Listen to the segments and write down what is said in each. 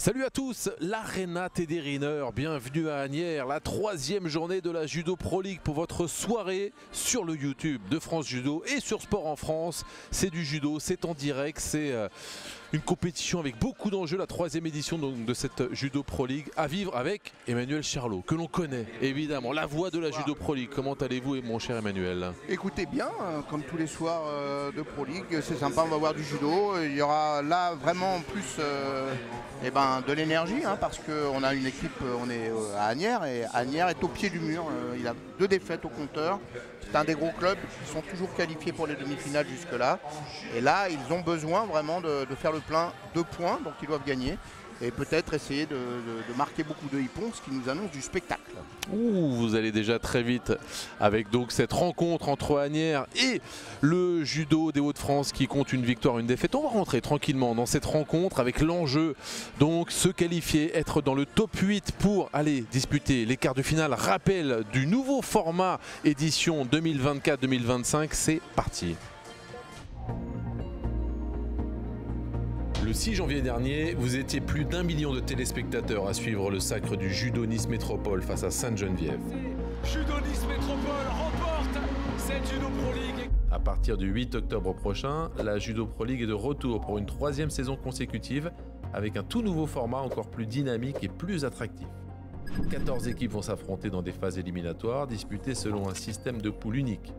Salut à tous, l'Arena TD Riner, bienvenue à Asnières, la troisième journée de la Judo Pro League pour votre soirée sur le YouTube de France Judo et sur Sport en France. C'est du judo, c'est en direct, c'est une compétition avec beaucoup d'enjeux, la troisième édition donc, de cette Judo Pro League à vivre avec Emmanuel Charlot, que l'on connaît évidemment, la voix de la Judo Pro League. Comment allez-vous mon cher Emmanuel? Écoutez bien, comme tous les soirs de Pro League, c'est sympa, on va voir du judo. Il y aura là vraiment en plus de l'énergie, parce qu'on a une équipe, on est à Asnières et Asnières est au pied du mur. Il a 2 défaites au compteur. C'est un des gros clubs qui sont toujours qualifiés pour les demi-finales jusque-là. Et là, ils ont besoin vraiment de faire le plein de points, donc ils doivent gagner. Et peut-être essayer de marquer beaucoup de hippons, ce qui nous annonce du spectacle. Ouh, vous allez déjà très vite avec donc cette rencontre entre Asnières et le judo des Hauts-de-France qui compte une victoire, une défaite. On va rentrer tranquillement dans cette rencontre avec l'enjeu, donc se qualifier, être dans le top 8 pour aller disputer les quarts de finale. Rappel du nouveau format édition 2024-2025, c'est parti. Le 6 janvier dernier, vous étiez plus d'1 million de téléspectateurs à suivre le sacre du Judo Nice Métropole face à Sainte-Geneviève. Judo Nice Métropole remporte cette Judo Pro League. À partir du 8 octobre prochain, la Judo Pro League est de retour pour une 3e saison consécutive avec un tout nouveau format encore plus dynamique et plus attractif. 14 équipes vont s'affronter dans des phases éliminatoires disputées selon un système de poules unique.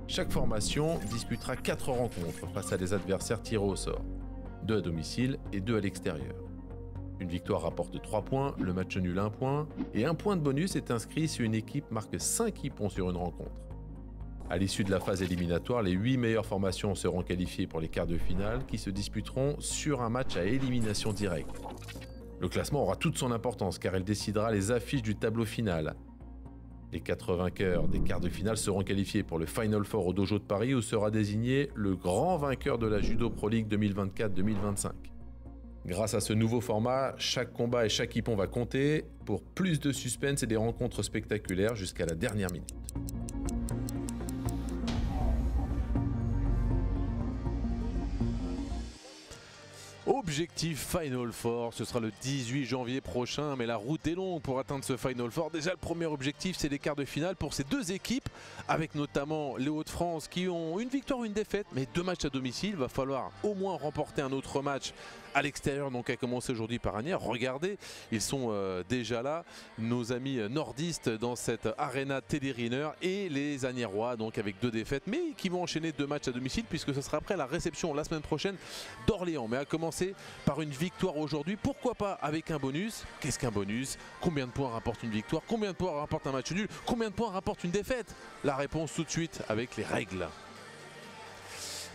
Chaque formation disputera 4 rencontres face à des adversaires tirés au sort. 2 à domicile et 2 à l'extérieur. Une victoire rapporte 3 points, le match nul 1 point, et 1 point de bonus est inscrit si une équipe marque 5 hippons sur une rencontre. À l'issue de la phase éliminatoire, les 8 meilleures formations seront qualifiées pour les quarts de finale qui se disputeront sur un match à élimination directe. Le classement aura toute son importance car elle décidera les affiches du tableau final. Les 4 vainqueurs des quarts de finale seront qualifiés pour le Final Four au Dojo de Paris où sera désigné le grand vainqueur de la Judo Pro League 2024-2025. Grâce à ce nouveau format, chaque combat et chaque hippon va compter pour plus de suspense et des rencontres spectaculaires jusqu'à la dernière minute. Objectif Final Four, ce sera le 18 janvier prochain, mais la route est longue pour atteindre ce Final Four. Déjà le premier objectif c'est les quarts de finale pour ces 2 équipes, avec notamment les Hauts-de-France qui ont une victoire, une défaite, mais 2 matchs à domicile. Il va falloir au moins remporter un autre match à l'extérieur, donc à commencer aujourd'hui par Asnières. Regardez, ils sont déjà là, nos amis nordistes dans cette Arena TD Riner et les Asniérois donc avec 2 défaites, mais qui vont enchaîner 2 matchs à domicile puisque ce sera après la réception la semaine prochaine d'Orléans. Mais à commencer par une victoire aujourd'hui, pourquoi pas avec un bonus? Qu'est-ce qu'un bonus? Combien de points rapporte une victoire? Combien de points rapporte un match nul? Combien de points rapporte une défaite? La réponse tout de suite avec les règles.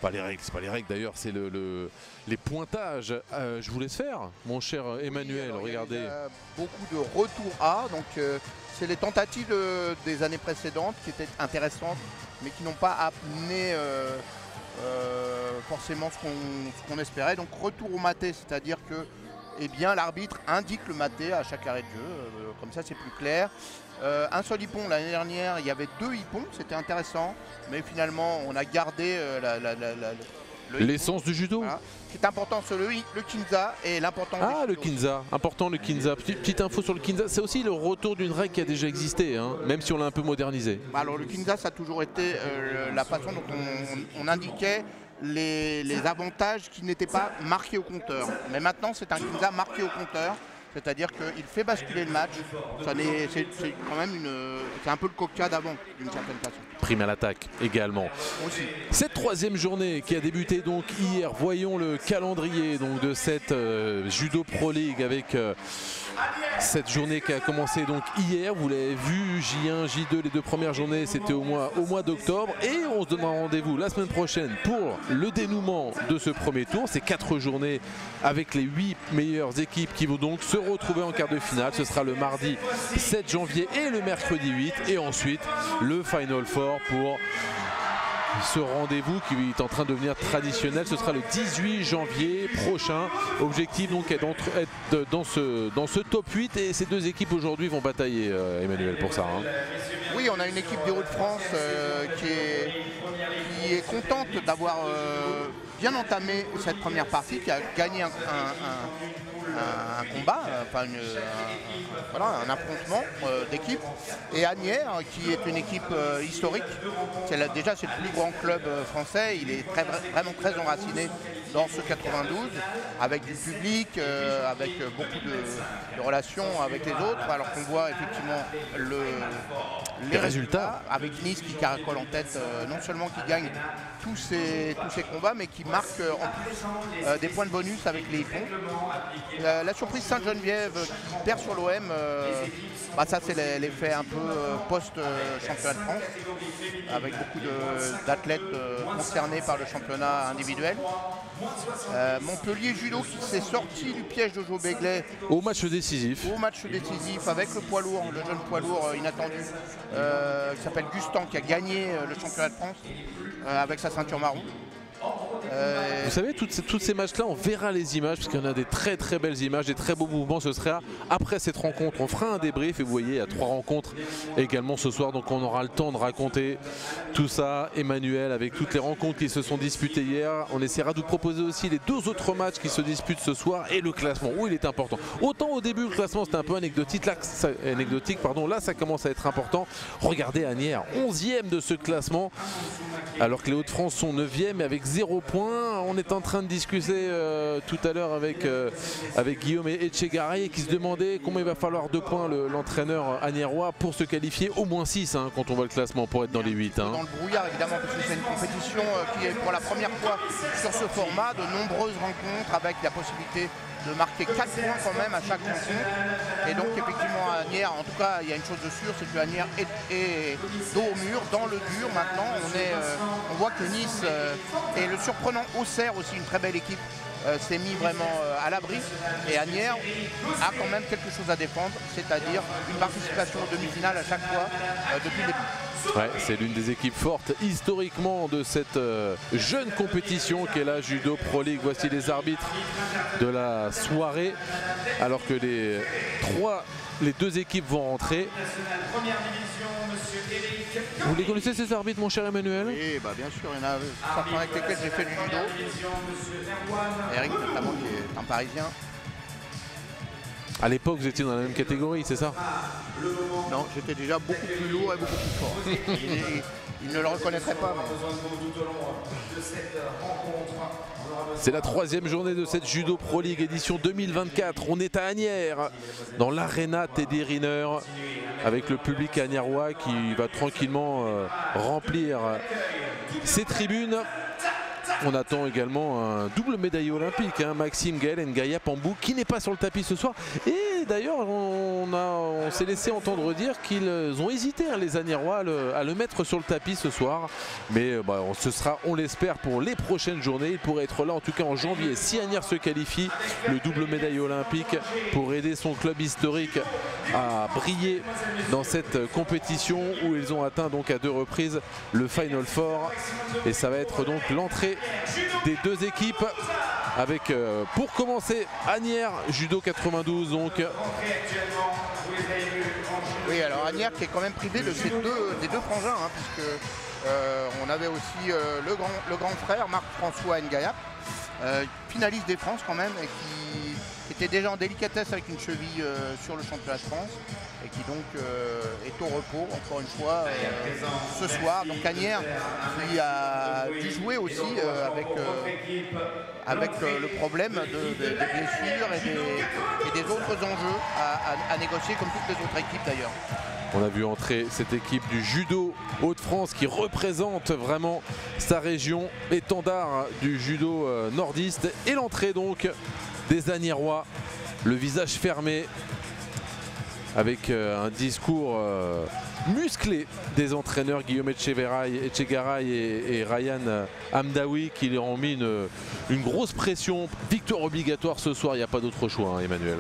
Pas les règles, c'est pas les règles d'ailleurs, c'est les pointages. Je vous laisse faire, mon cher Emmanuel, Oui, regardez. il y a beaucoup de retours A, donc c'est les tentatives des années précédentes qui étaient intéressantes, mais qui n'ont pas amené forcément ce qu'on espérait. Donc retour au maté, c'est-à-dire que l'arbitre indique le maté à chaque arrêt de jeu, comme ça c'est plus clair. Un seul hippon, l'année dernière il y avait 2 hippons, c'était intéressant, mais finalement on a gardé l'essence du judo. Voilà. Ce qui est important c'est le Kinza et l'important. Ah, le Kinza, important le Kinza. Petite info sur le Kinza, c'est aussi le retour d'une règle qui a déjà existé, même si on l'a un peu modernisé. Alors le Kinza ça a toujours été la façon dont on indiquait les avantages qui n'étaient pas marqués au compteur. Mais maintenant c'est un Kinza marqué au compteur. C'est-à-dire qu'il fait basculer le match. C'est quand même c'est un peu le coca d'avant, d'une certaine façon. Prime à l'attaque également. Aussi. Cette 3e journée qui a débuté donc hier, voyons le calendrier donc de cette Judo Pro League avec cette journée qui a commencé donc hier. Vous l'avez vu, J1, J2, les 2 premières journées c'était au mois d'octobre. Et on se donnera rendez-vous la semaine prochaine pour le dénouement de ce premier tour. C'est 4 journées avec les 8 meilleures équipes qui vont donc se retrouver en quart de finale. Ce sera le mardi 7 janvier et le mercredi 8. Et ensuite le Final Four pour ce rendez-vous qui est en train de devenir traditionnel. Ce sera le 18 janvier prochain. Objectif donc est d'être dans ce top 8 et ces 2 équipes aujourd'hui vont batailler, Emmanuel, pour ça. Oui, on a une équipe des Hauts-de-France qui est contente d'avoir bien entamé cette première partie, qui a gagné un combat, voilà, un affrontement d'équipe. Et Asnières, qui est une équipe historique, déjà c'est le plus grand club français, il est vraiment très enraciné dans ce 92, avec du public, avec beaucoup de relations avec les autres, alors qu'on voit effectivement les résultats, avec Nice qui caracole en tête, non seulement qui gagne tous ces combats, mais qui marque en plus des points de bonus avec les hippons. La surprise Sainte-Geneviève qui perd sur l'OM, ça c'est l'effet un peu post-championnat de France, avec beaucoup d'athlètes concernés par le championnat individuel. Montpellier Judo qui s'est sorti du piège de Joe Begley au match décisif. Avec le poids lourd, le jeune poids lourd inattendu qui s'appelle Gustan, qui a gagné le championnat de France avec sa ceinture marron. Vous savez, tous ces matchs-là, on verra les images, parce qu'il y en a des très très belles images, des très beaux mouvements. Ce sera après cette rencontre. On fera un débrief et vous voyez, il y a 3 rencontres également ce soir, donc on aura le temps de raconter tout ça. Emmanuel, avec toutes les rencontres qui se sont disputées hier, on essaiera de vous proposer aussi les 2 autres matchs qui se disputent ce soir et le classement, où il est important. Autant au début, le classement c'était un peu anecdotique, là ça commence à être important. Regardez Asnières, 11e de ce classement, alors que les Hauts-de-France sont 9e avec 0 points. On est en train de discuter tout à l'heure avec Guillaume Etchegaray, qui se demandait comment il va falloir 2 points l'entraîneur anierois pour se qualifier, au moins 6 quand on voit le classement, pour être dans les 8. Dans le brouillard évidemment, parce que c'est une compétition qui est pour la première fois sur ce format, de nombreuses rencontres avec la possibilité de marquer 4 points quand même à chaque rencontre. Et donc effectivement Asnières, en tout cas il y a une chose de sûre, c'est que Asnières est dos au mur, dans le dur maintenant. On voit que Nice et le surprenant Auxerre, aussi une très belle équipe, s'est mis vraiment à l'abri. Et Asnières a quand même quelque chose à défendre, c'est-à-dire une participation aux demi-finales à chaque fois depuis le début. Ouais, c'est l'une des équipes fortes historiquement de cette jeune compétition qu'est la Judo Pro League. Voici les arbitres de la soirée, alors que les 2 équipes vont rentrer. Vous les connaissez ces arbitres, mon cher Emmanuel? Oui, bien sûr, il y en a certains avec lesquels j'ai fait du judo. Eric notamment, qui est un Parisien. À l'époque, vous étiez dans la même catégorie, c'est ça? Non, j'étais déjà beaucoup plus lourd et beaucoup plus fort. Il ne le reconnaîtrait pas. C'est la 3e journée de cette Judo Pro League édition 2024. On est à Asnières, dans l'Arena Teddy Riner, avec le public anierois qui va tranquillement remplir ses tribunes. On attend également un double médaillé olympique, Maxime Gaël Ngaïa Pambou, qui n'est pas sur le tapis ce soir. Et d'ailleurs, on s'est laissé entendre dire qu'ils ont hésité, les Anierois, à le mettre sur le tapis ce soir. Mais ce sera, on l'espère, pour les prochaines journées. Il pourrait être là, en tout cas en janvier, si Asnières se qualifie, le double médaillé olympique, pour aider son club historique à briller dans cette compétition où ils ont atteint donc à 2 reprises le Final Four. Et ça va être donc l'entrée des 2 équipes avec pour commencer Asnières Judo 92 donc. Oui, alors Asnières qui est quand même privé de des deux frangins, puisque on avait aussi le grand frère Marc-François Ngaïa, finaliste des France quand même, et qui était déjà en délicatesse avec une cheville sur le championnat de France, et qui donc est au repos encore une fois ce soir. Donc Asnières qui a dû jouer aussi avec le problème des blessures et des autres enjeux à négocier, comme toutes les autres équipes d'ailleurs. On a vu entrer cette équipe du judo Hauts-de-France qui représente vraiment sa région, étendard du judo nordiste, et l'entrée donc des Anierois, le visage fermé, avec un discours musclé des entraîneurs Guillaume Etchegaray et Ryan Hamdaoui, qui leur ont mis une grosse pression. Victoire obligatoire ce soir, il n'y a pas d'autre choix, Emmanuel.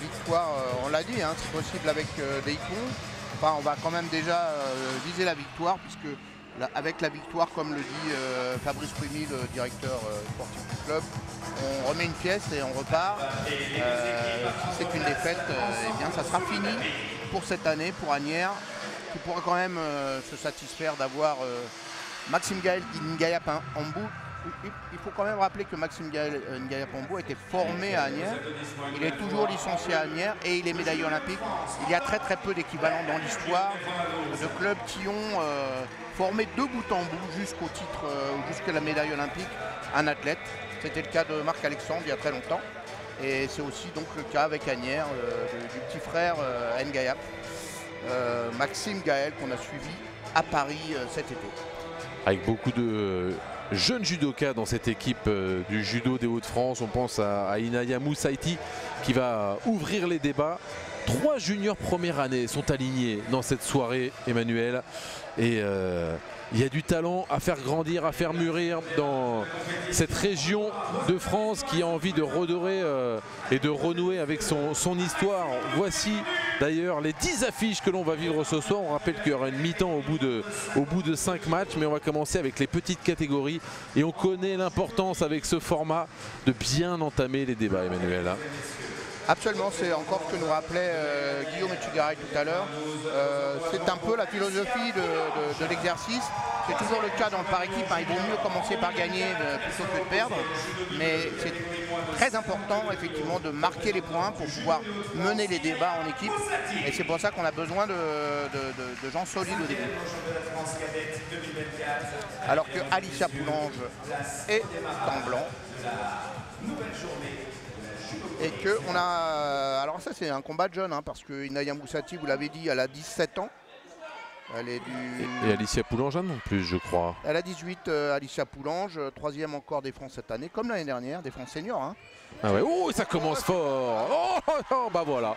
Victoire, on l'a dit, c'est possible avec des icônes. Enfin, on va quand même déjà viser la victoire, puisque avec la victoire, comme le dit Fabrice Rumy, le directeur sportif du club, on remet une pièce et on repart. Si c'est une défaite, eh bien ça sera fini pour cette année, pour Asnières, qui pourra quand même se satisfaire d'avoir Maxime Gaël Ngaïa Pambou Il faut quand même rappeler que Maxime Ngaïa-Pambo a été formé à Asnières. Il est toujours licencié à Asnières et il est médaillé olympique. Il y a très peu d'équivalents dans l'histoire de clubs qui ont formé de bout en bout jusqu'au titre, jusqu'à la médaille olympique, un athlète. C'était le cas de Marc-Alexandre il y a très longtemps. Et c'est aussi donc le cas avec Asnières, du petit frère Ngaïa, Maxime Gaël, qu'on a suivi à Paris cet été. Avec beaucoup de jeunes judokas dans cette équipe du judo des Hauts-de-France. On pense à Inaya Moussaïti qui va ouvrir les débats. 3 juniors première année sont alignés dans cette soirée, Emmanuel. Et il y a du talent à faire grandir, à faire mûrir dans cette région de France qui a envie de redorer et de renouer avec son histoire. Voici d'ailleurs les 10 affiches que l'on va vivre ce soir. On rappelle qu'il y aura une mi-temps au bout de 5 matchs, mais on va commencer avec les petites catégories. Et on connaît l'importance avec ce format de bien entamer les débats, Emmanuel. Absolument, c'est encore ce que nous rappelait Guillaume Etchegaray tout à l'heure. C'est un peu la philosophie de l'exercice. C'est toujours le cas dans le par équipe, hein. Il vaut mieux commencer par gagner plutôt que de perdre. Mais c'est très important effectivement de marquer les points pour pouvoir mener les débats en équipe. Et c'est pour ça qu'on a besoin de gens solides au début. Alors que Alicia Poulange est en blanc. Et que on a. Alors ça c'est un combat de jeunes, hein, parce que Inaya Moussati, vous l'avez dit, elle a 17 ans. Elle est du... Et Alicia Poulange non plus, je crois. Elle a 18, Alicia Poulange, 3e encore des France cette année, comme l'année dernière, des France seniors. Hein. Ah ouais. Oh, ça commence fort. Oh, bah voilà.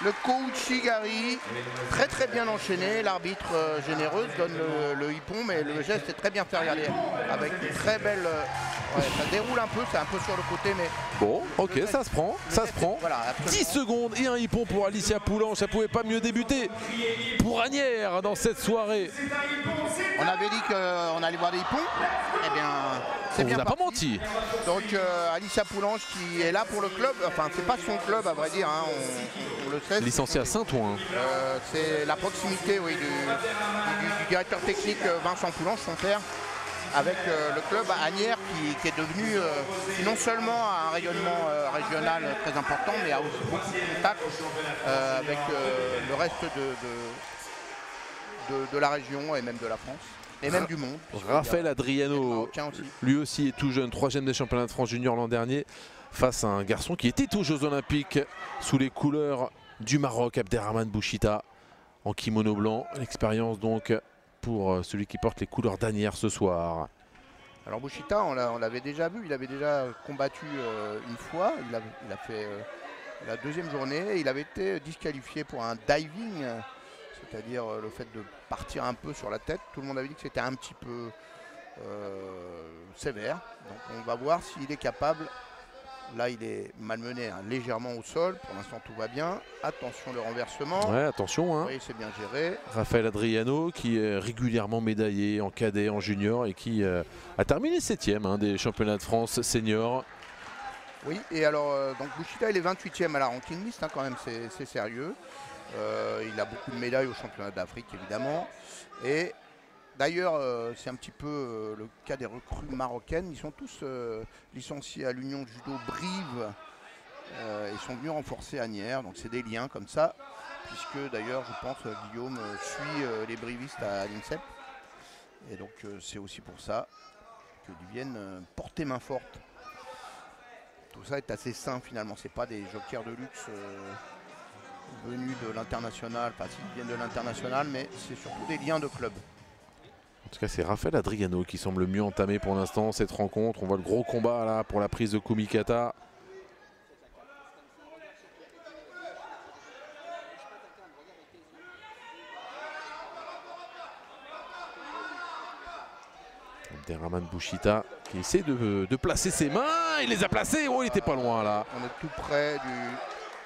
Le Kouchigari, très bien enchaîné. L'arbitre généreuse donne le hippon, mais le geste est très bien fait, regarder. Avec une très belle... ouais, ça déroule un peu, c'est un peu sur le côté, mais... Bon, ok, ça se prend, ça se prend. Voilà, 10 secondes et un hippon pour Alicia Poulange, ça pouvait pas mieux débuter pour Asnières dans cette soirée. On avait dit qu'on allait voir des hippons, eh bien... On vous a pas menti. Donc Alicia Poulange qui est là pour le club, enfin c'est pas son club à vrai dire, hein, on le sait. Licencié à Saint-Ouen. C'est la proximité, oui, du directeur technique Vincent Poulange, son père, avec le club à Asnières qui est devenu non seulement un rayonnement régional très important, mais a aussi beaucoup de contacts avec le reste de la région et même de la France. Et même du monde. Raphaël Adriano, lui aussi est tout jeune, 3e des championnats de France junior l'an dernier, face à un garçon qui était aux Jeux Olympiques sous les couleurs du Maroc, Abderrahmane Bouchita, en kimono blanc. L'expérience donc pour celui qui porte les couleurs d'Asnières ce soir. Alors Bouchita, on l'avait déjà vu, il avait déjà combattu une fois, il a fait la 2e journée, il avait été disqualifié pour un diving. C'est-à-dire le fait de partir un peu sur la tête. Tout le monde avait dit que c'était un petit peu sévère. Donc on va voir s'il est capable. Là il est malmené, hein, légèrement au sol. Pour l'instant tout va bien. Attention le renversement. Ouais, attention. Hein. Oui, c'est bien géré. Raphaël Adriano qui est régulièrement médaillé en cadet, en junior et qui a terminé 7e hein, des championnats de France senior. Oui, et alors donc Bouchita il est 28e à la ranking list, hein, quand même c'est sérieux. Il a beaucoup de médailles au championnat d'Afrique évidemment. Et d'ailleurs c'est un petit peu le cas des recrues marocaines. Ils sont tous licenciés à l'Union Judo Brive. Ils sont venus renforcer Asnières. Donc c'est des liens comme ça. Puisque d'ailleurs je pense Guillaume suit les brivistes à l'INSEP. Et donc c'est aussi pour ça qu'ils viennent porter main forte. Tout ça est assez sain finalement. C'est pas des jokers de luxe. Venus de l'international, enfin s'ils viennent de l'international, mais c'est surtout des liens de club. En tout cas, c'est Raphaël Adriano qui semble mieux entamé pour l'instant cette rencontre. On voit le gros combat là pour la prise de Kumikata. Abderrahmane Bouchita qui essaie de placer ses mains. Il les a placées. Oh, il était pas loin là. On est tout près du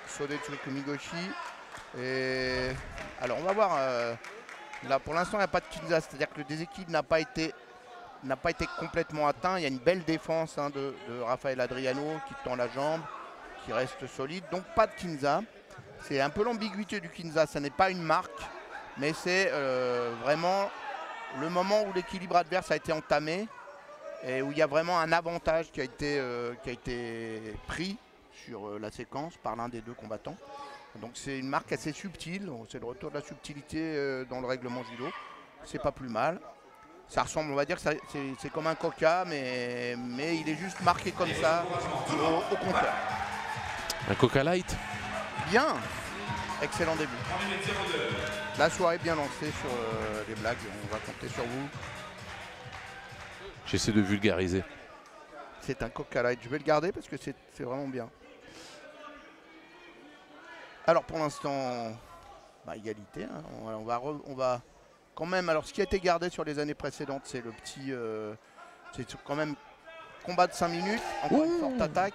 Sodetsuri Kumigoshi. Et alors on va voir. Là pour l'instant il n'y a pas de Kinza, c'est-à-dire que le déséquilibre n'a pas été complètement atteint. Il y a une belle défense hein, de Raphaël Adriano qui tend la jambe, qui reste solide. Donc pas de Kinza. C'est un peu l'ambiguïté du Kinza. Ça n'est pas une marque, mais c'est vraiment le moment où l'équilibre adverse a été entamé. et où il y a vraiment un avantage qui a été pris sur la séquence par l'un des deux combattants. Donc c'est une marque assez subtile, c'est le retour de la subtilité dans le règlement judo. C'est pas plus mal. Ça ressemble, on va dire que c'est comme un coca, mais il est juste marqué comme ça au compteur. Un coca light. Bien, excellent début. La soirée bien lancée sur les blagues, on va compter sur vous. J'essaie de vulgariser. C'est un coca light, je vais le garder parce que c'est vraiment bien. Alors pour l'instant, égalité, hein. On va quand même, alors ce qui a été gardé sur les années précédentes, c'est le petit, c'est quand même combat de 5 minutes, encore une forte attaque,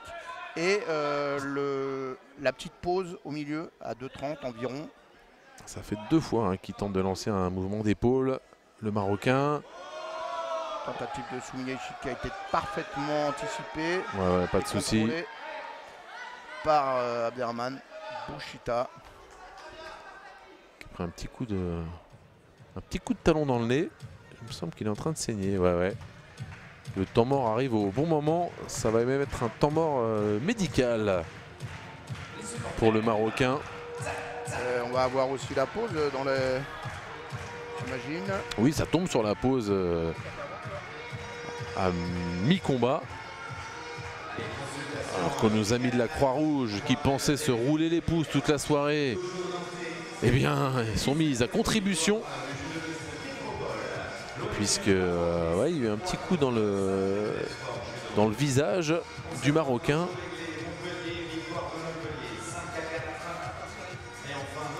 et la petite pause au milieu à 2,30 environ. Ça fait 2 fois qu'il tente de lancer un mouvement d'épaule, le Marocain. Tentative de Soumiyechi qui a été parfaitement anticipée. Ouais, pas de souci. Par Abderrahmane Bouchita. Qui a pris un petit coup de talon dans le nez. Il me semble qu'il est en train de saigner. Ouais. Le temps mort arrive au bon moment. Ça va même être un temps mort médical pour le Marocain. On va avoir aussi la pause dans les... J'imagine. Oui, ça tombe sur la pause à mi-combat. Alors que nos amis de la Croix-Rouge qui pensaient se rouler les pouces toute la soirée, eh bien, ils sont mis à contribution. Puisque il y a eu un petit coup dans le visage du Marocain.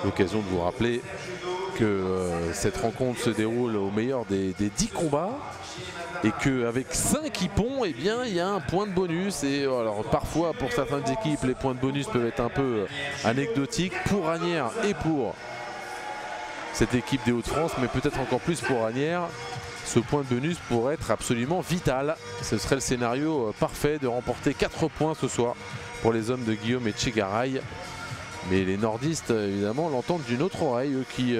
L'occasion de vous rappeler que cette rencontre se déroule au meilleur des 10 combats et qu'avec 5 hippons, eh bien, il y a un point de bonus. Et alors parfois pour certaines équipes les points de bonus peuvent être un peu anecdotiques. Pour Asnières et pour cette équipe des Hauts-de-France, mais peut-être encore plus pour Asnières, ce point de bonus pourrait être absolument vital. Ce serait le scénario parfait de remporter 4 points ce soir pour les hommes de Guillaume et Tchegaray. Mais les nordistes, évidemment, l'entendent d'une autre oreille, eux qui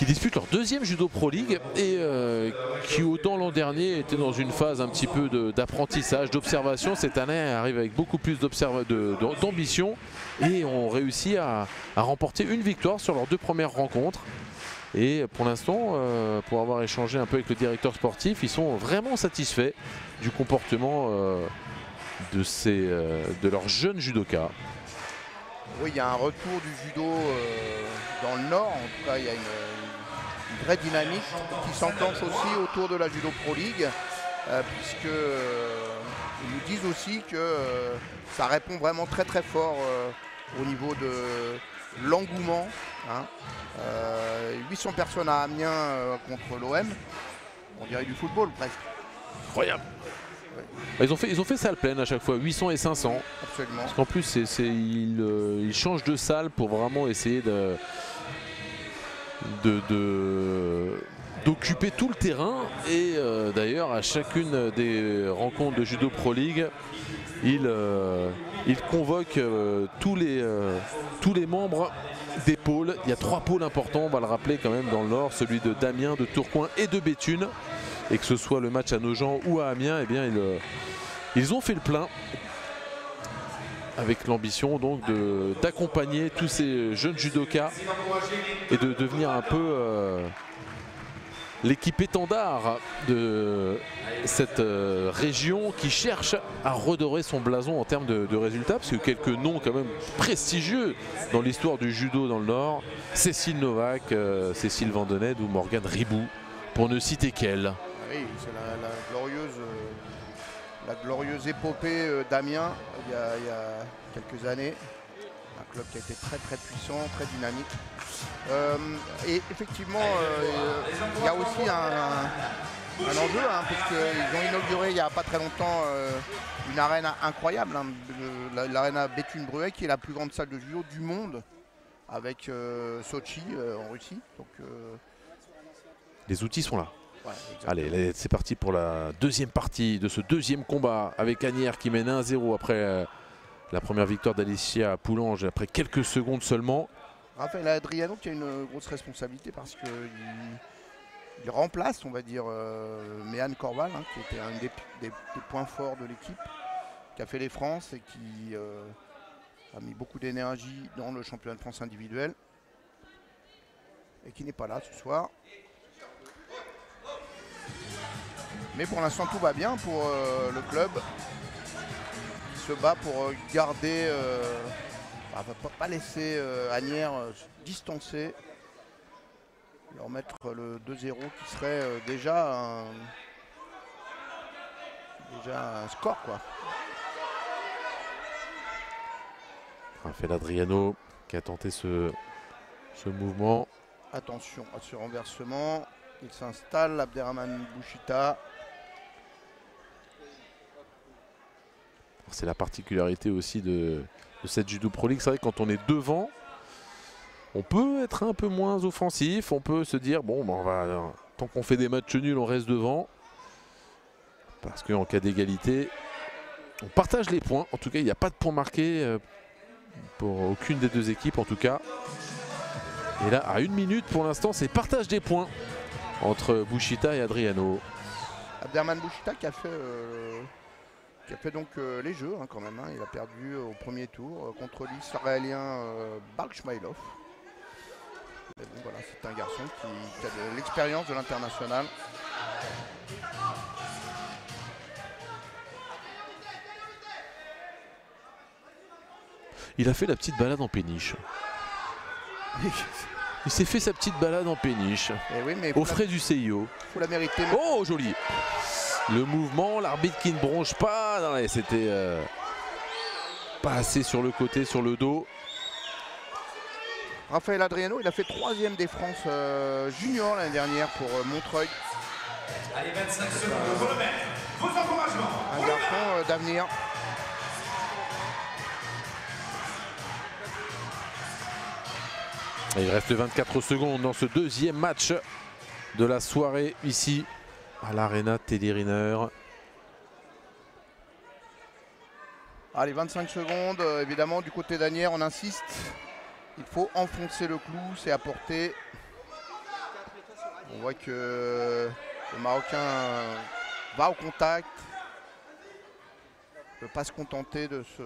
disputent leur 2e Judo Pro League et qui, autant l'an dernier, étaient dans une phase un petit peu d'apprentissage, d'observation. Cette année, arrive avec beaucoup plus d'ambition et ont réussi à remporter une victoire sur leurs 2 premières rencontres. Et pour l'instant, pour avoir échangé un peu avec le directeur sportif, ils sont vraiment satisfaits du comportement de leurs jeunes judokas. Oui, il y a un retour du judo dans le Nord. En tout cas, il y a une vraie dynamique qui s'enclenche aussi autour de la Judo Pro League, puisque ils nous disent aussi que ça répond vraiment très très fort au niveau de l'engouement. 800 personnes à Amiens contre l'OM, on dirait du football presque. Incroyable. Ouais. Ils ont fait salle pleine à chaque fois, 800 et 500. Absolument. Parce qu'en plus ils changent de salle pour vraiment essayer d'occuper tout le terrain. Et d'ailleurs à chacune des rencontres de Judo Pro League, ils convoquent tous les membres des pôles. Il y a 3 pôles importants, on va le rappeler quand même dans le Nord, celui de Damien, de Tourcoing et de Béthune. Et que ce soit le match à Nogent ou à Amiens, eh bien ils ont fait le plein avec l'ambition donc d'accompagner tous ces jeunes judokas et de devenir un peu l'équipe étendard de cette région qui cherche à redorer son blason en termes de résultats, parce que quelques noms quand même prestigieux dans l'histoire du judo dans le Nord, Cécile Novak, Cécile Vandened ou Morgane Ribou, pour ne citer qu'elle. Oui, c'est la glorieuse épopée d'Amiens il y a quelques années. Un club qui a été très très puissant, très dynamique. Et effectivement, il y a aussi un enjeu, puisqu'ils ont inauguré il n'y a pas très longtemps une arène incroyable, l'arène Béthune-Bruay, qui est la plus grande salle de judo du monde, avec Sochi en Russie. Donc, les outils sont là. Ouais, allez, c'est parti pour la 2e partie de ce 2e combat avec Asnières qui mène 1-0 après la première victoire d'Alicia Poulange après quelques secondes seulement. Raphaël Adriano qui a une grosse responsabilité parce qu'il il remplace, on va dire, Méane Corval, hein, qui était un des points forts de l'équipe, qui a fait les France et qui a mis beaucoup d'énergie dans le championnat de France individuel et qui n'est pas là ce soir. Mais pour l'instant tout va bien pour le club qui se bat pour garder, pas laisser Asnières distancer, leur mettre le 2-0 qui serait déjà un score, quoi. Raphaël Adriano qui a tenté ce mouvement. Attention à ce renversement, il s'installe, Abderrahmane Bouchita. C'est la particularité aussi de cette Judo Pro League. C'est vrai que quand on est devant, on peut être un peu moins offensif. On peut se dire, bon, tant qu'on fait des matchs nuls, on reste devant. Parce qu'en cas d'égalité, on partage les points. En tout cas, il n'y a pas de points marqués pour aucune des deux équipes, en tout cas. Et là, à 1 minute, pour l'instant, c'est partage des points entre Bouchita et Adriano. Abderrahmane Bouchita qui a fait donc les jeux, hein, quand même. Hein. Il a perdu au premier tour contre l'Israélien Barkshmailov. Mais bon, voilà, c'est un garçon qui a de l'expérience de l'international. Il a fait la petite balade en péniche. Il s'est fait sa petite balade en péniche. Oui, mais aux frais du CIO. Faut la mériter. Oh, joli. Le mouvement, l'arbitre qui ne bronche pas. C'était pas assez sur le côté, sur le dos. Raphaël Adriano, il a fait 3e des France junior l'année dernière pour Montreuil. Allez, 25 secondes, vos remettre, vos encouragements. Un garçon d'avenir. Il reste 24 secondes dans ce deuxième match de la soirée ici à l'Arena Teddy Riner. Allez, 25 secondes. Évidemment, du côté d'Asnières, on insiste. Il faut enfoncer le clou, c'est à portée. On voit que le Marocain va au contact. Ne peut pas se contenter de ce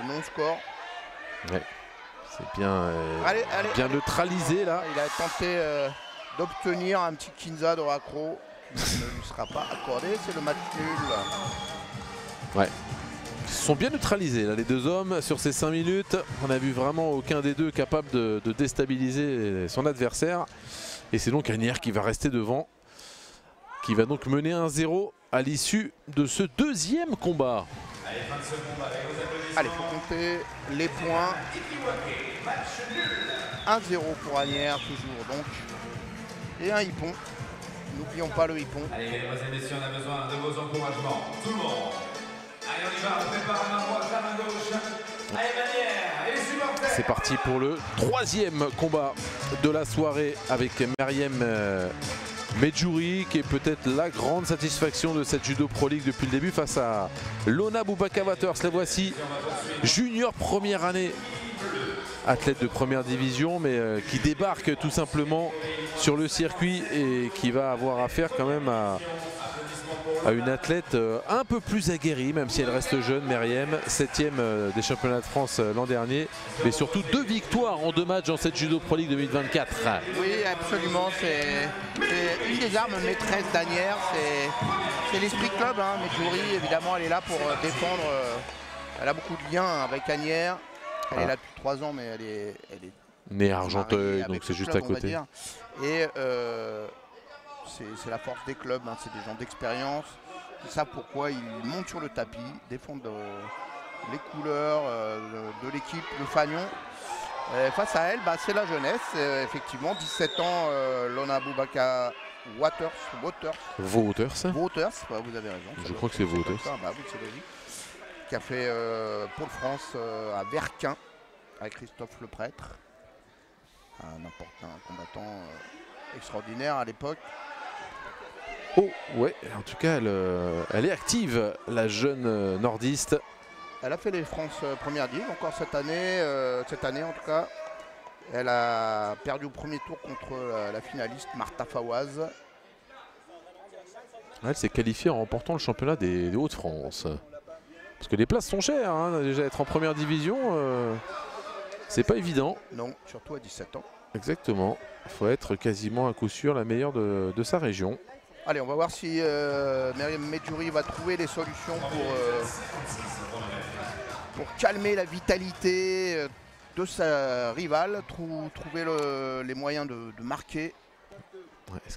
non-score. Ouais. C'est bien, bien neutralisé là. Il a tenté d'obtenir un petit Kinza de raccro. Il ne lui sera pas accordé, c'est le match nul. Ouais. Ils sont bien neutralisés là, les deux hommes sur ces 5 minutes. On n'a vu vraiment aucun des deux capable de déstabiliser son adversaire. Et c'est donc Asnières qui va rester devant, qui va donc mener 1-0 à l'issue de ce deuxième combat. Allez, il faut compter les points. 1-0 pour Asnières toujours donc. Et un hippon. N'oublions pas le hippon. Allez, mesdames et messieurs, on a besoin de vos encouragements. Tout le monde. Allez, on y va, on prépare la main droite, la main gauche. Allez, Asnières, et les supporters. C'est parti pour le troisième combat de la soirée avec Meriem Medjouri, qui est peut-être la grande satisfaction de cette Judo Pro League depuis le début, face à Lona Boubaka-Waters. La voici, junior première année, athlète de première division, mais qui débarque tout simplement sur le circuit et qui va avoir affaire quand même à une athlète un peu plus aguerrie, même si elle reste jeune. Meriem, 7e des championnats de France l'an dernier, mais surtout 2 victoires en 2 matchs dans cette Judo Pro League 2024. Oui, absolument, c'est une des armes maîtresses d'Asnières, c'est l'esprit club. Hein. Medjouri, évidemment, elle est là pour défendre, elle a beaucoup de liens avec Asnières. Elle est là depuis 3 ans, mais elle est née à Argenteuil, donc c'est juste à côté. Et c'est la force des clubs, hein. C'est des gens d'expérience. Ils savent pourquoi ils montent sur le tapis, défendent les couleurs de l'équipe, le fanion. Face à elle, c'est la jeunesse. Effectivement, 17 ans, Lona Boubaka-Waters. Wouters. Vous avez raison. Je crois que c'est Wouters. Oui, c'est logique. Qui a fait Pôle France à Verquin avec Christophe Leprêtre. Un combattant extraordinaire à l'époque. Oh ouais, en tout cas elle est active, la jeune nordiste. Elle a fait les France Première Div encore cette année en tout cas. Elle a perdu au premier tour contre la finaliste Martha Fawaz. Elle s'est qualifiée en remportant le championnat des Hauts-de-France. Parce que les places sont chères, hein. Déjà être en première division, c'est pas évident. Non, surtout à 17 ans. Exactement. Il faut être quasiment à coup sûr la meilleure de sa région. Allez, on va voir si Myriam Medjouri va trouver des solutions pour calmer la vitalité de sa rivale, trouver les moyens de marquer.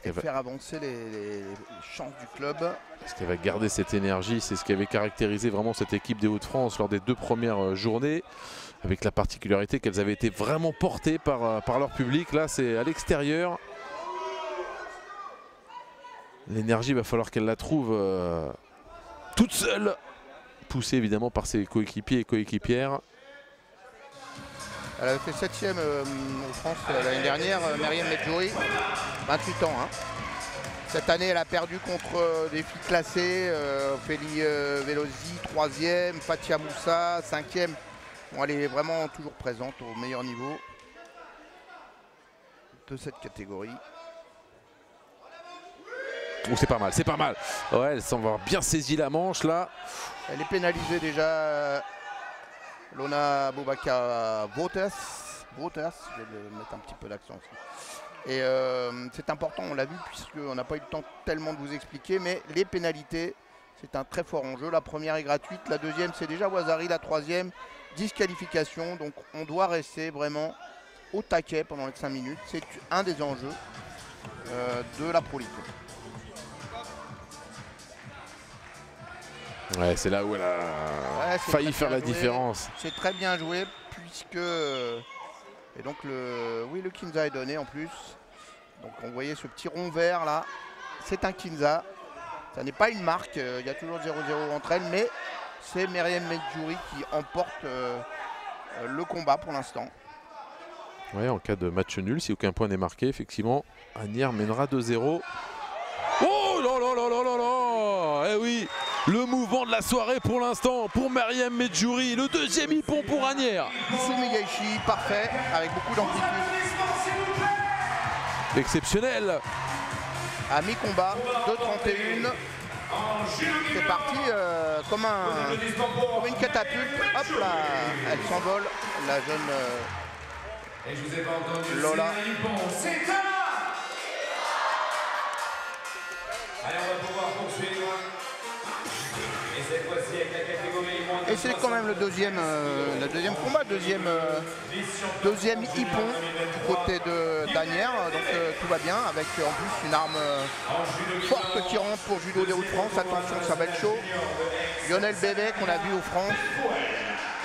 Et faire avancer les chances du club. Est-ce qu'elle va garder cette énergie? C'est ce qui avait caractérisé vraiment cette équipe des Hauts-de-France lors des 2 premières journées, avec la particularité qu'elles avaient été vraiment portées par leur public. Là, c'est à l'extérieur. L'énergie, il va falloir qu'elle la trouve toute seule, poussée évidemment par ses coéquipiers et coéquipières. Elle avait fait 7e en France l'année dernière, Myriam Medjouri, 28 ans. Hein. Cette année, elle a perdu contre des filles classées, Ophélie Velosi, 3e, Fatia Moussa, 5e. Bon, elle est vraiment toujours présente au meilleur niveau de cette catégorie. Oh, c'est pas mal, c'est pas mal. Ouais, elle semble avoir bien saisi la manche là. Elle est pénalisée déjà. Lona Boubacar Wouters, je vais mettre un petit peu d'accent aussi. Et c'est important, on l'a vu, puisqu'on n'a pas eu le temps tellement de vous expliquer, mais les pénalités, c'est un très fort enjeu. La première est gratuite, la deuxième c'est déjà Wazari, la troisième, disqualification. Donc on doit rester vraiment au taquet pendant les 5 minutes. C'est un des enjeux de la Pro League. Ouais, c'est là où elle a failli faire la différence. C'est très bien joué puisque... Et donc le Kinza est donné en plus. Donc on voyait ce petit rond vert là. C'est un Kinza. Ça n'est pas une marque. Il y a toujours 0-0 entre elles. Mais c'est Myriam Medjouri qui emporte le combat pour l'instant. Ouais, en cas de match nul, si aucun point n'est marqué, effectivement, Asnières mènera 2-0. Oh là là là là là là! Eh oui! Le mouvement de la soirée pour l'instant pour Myriam Medjouri, le deuxième hippon pour Asnières. Sumigaishi, parfait, avec beaucoup d'amplitude. Exceptionnel. À mi-combat, 2-31. C'est parti comme une catapulte. Hop là, elle s'envole, la jeune Lola. Allez, on va pouvoir poursuivre. Et cette fois-ci avec la catégorie moins de... Et c'est quand même le deuxième combat, deuxième hippon du côté d'Asnières. Donc tout va bien avec en plus une arme forte qui rentre pour Judo des Hauts-de-France. Attention, ça va être chaud. Lionel Bébé qu'on a vu aux France.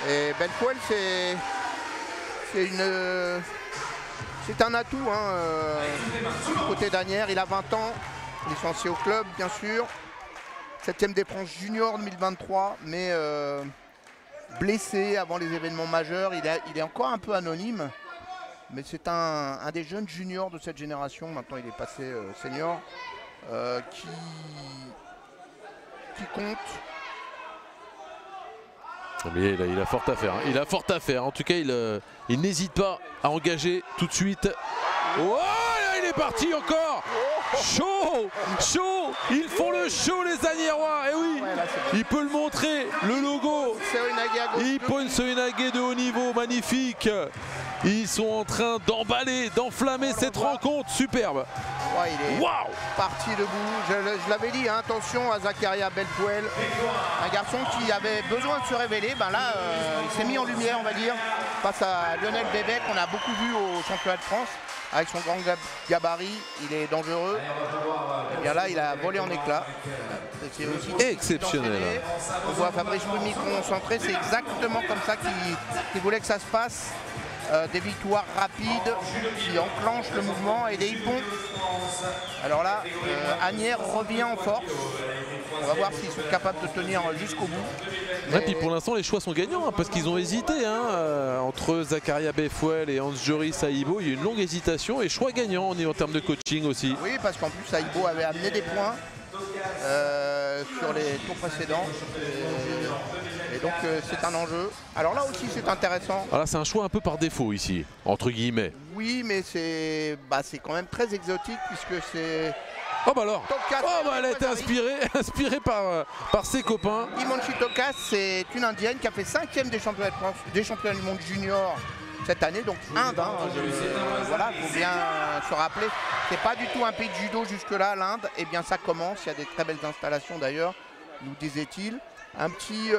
Et Belfouel, c'est un atout du côté d'Asnières. Il a 20 ans. Licencié au club, bien sûr. 7e des France junior 2023, mais blessé avant les événements majeurs. Il est encore un peu anonyme, mais c'est un des jeunes juniors de cette génération. Maintenant, il est passé senior, qui compte. Mais il a fort à faire. Hein. Il a fort à faire. En tout cas, il n'hésite pas à engager tout de suite. Oh, là, il est parti encore. Chaud, chaud, ils font le show les Asniérois, et oui, il peut le montrer, le logo, Ippon Seuinage de haut niveau, magnifique. Ils sont en train d'emballer, d'enflammer cette rencontre, superbe. Ouais, il est parti debout, je l'avais dit, hein, attention à Zakaria Belfouel, un garçon qui avait besoin de se révéler, ben là il s'est mis en lumière on va dire, face à Lionel Bébé qu'on a beaucoup vu au championnat de France. Avec son grand gabarit, il est dangereux. Et bien là, il a volé en éclats. C'est aussi exceptionnel. On voit Fabrice Rumi concentré, c'est exactement comme ça qu'il voulait que ça se passe. Des victoires rapides qui enclenchent le mouvement et des hippons. Alors là, Asnières revient en force. On va voir s'ils sont capables de tenir jusqu'au bout. Ouais, puis pour l'instant, les choix sont gagnants hein, parce qu'ils ont hésité entre Zakaria Belfouel et Hans Joris Aibo. Il y a eu une longue hésitation et choix gagnant en termes de coaching aussi. Oui, parce qu'en plus, Aibo avait amené des points sur les tours précédents. Et donc c'est un enjeu. Alors là aussi c'est intéressant. Alors là, c'est un choix un peu par défaut ici, entre guillemets. Oui, mais c'est quand même très exotique puisque c'est... Oh bah alors, Tokas, oh bah elle a été inspirée par ses copains. Himanshi Tokas, c'est une indienne qui a fait 5e des championnats de France, des championnats du monde junior cette année, donc Inde. Hein, voilà, il faut bien se rappeler. C'est pas du tout un pays de judo jusque-là, l'Inde. Eh bien ça commence, il y a des très belles installations d'ailleurs, nous disait-il. Un petit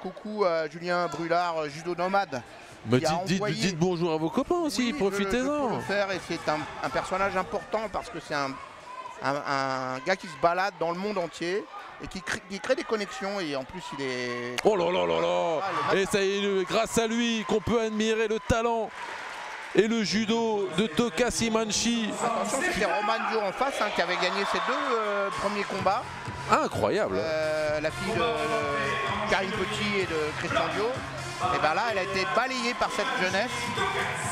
coucou à Julien Brulard, judo nomade. Mais dites bonjour à vos copains aussi, oui, profitez-en. Je peux le faire et c'est un personnage important parce que c'est un gars qui se balade dans le monde entier et qui crée des connexions et en plus il est... Oh là là là là. Et ça y est, grâce à lui qu'on peut admirer le talent et le judo de Tokas Himanshi. Attention, c'était Roman Dur en face qui avait gagné ses 2 premiers combats. Incroyable. La fille de Karine Petit et de Christian Dio. Et bien là, elle a été balayée par cette jeunesse,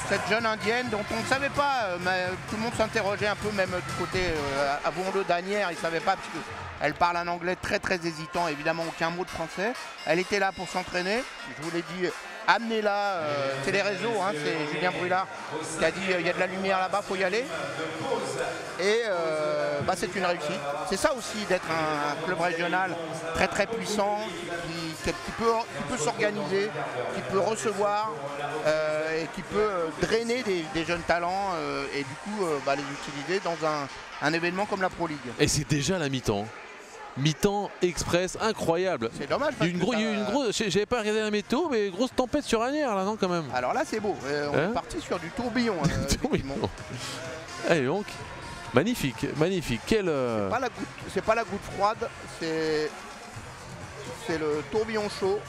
cette jeune indienne dont on ne savait pas, mais tout le monde s'interrogeait un peu, même du côté avouons-le d'Anières, ils ne savaient pas, parce qu'elle parle un anglais très très hésitant, évidemment aucun mot de français. Elle était là pour s'entraîner, je vous l'ai dit, amenez-la, c'est les réseaux, hein, c'est Julien Brulard qui a dit il y a de la lumière là-bas, il faut y aller. Et c'est une réussite. C'est ça aussi d'être un club régional très très puissant, qui peut s'organiser, qui peut recevoir et qui peut drainer des jeunes talents et du coup les utiliser dans un événement comme la Pro League. Et c'est déjà la mi-temps. Mi-temps express, incroyable. C'est dommage. J'avais pas regardé la météo, mais grosse tempête sur Asnières là, non quand même. Alors là c'est beau, on est parti sur du tourbillon. Allez donc, magnifique, magnifique. C'est pas la goutte froide, c'est le tourbillon chaud.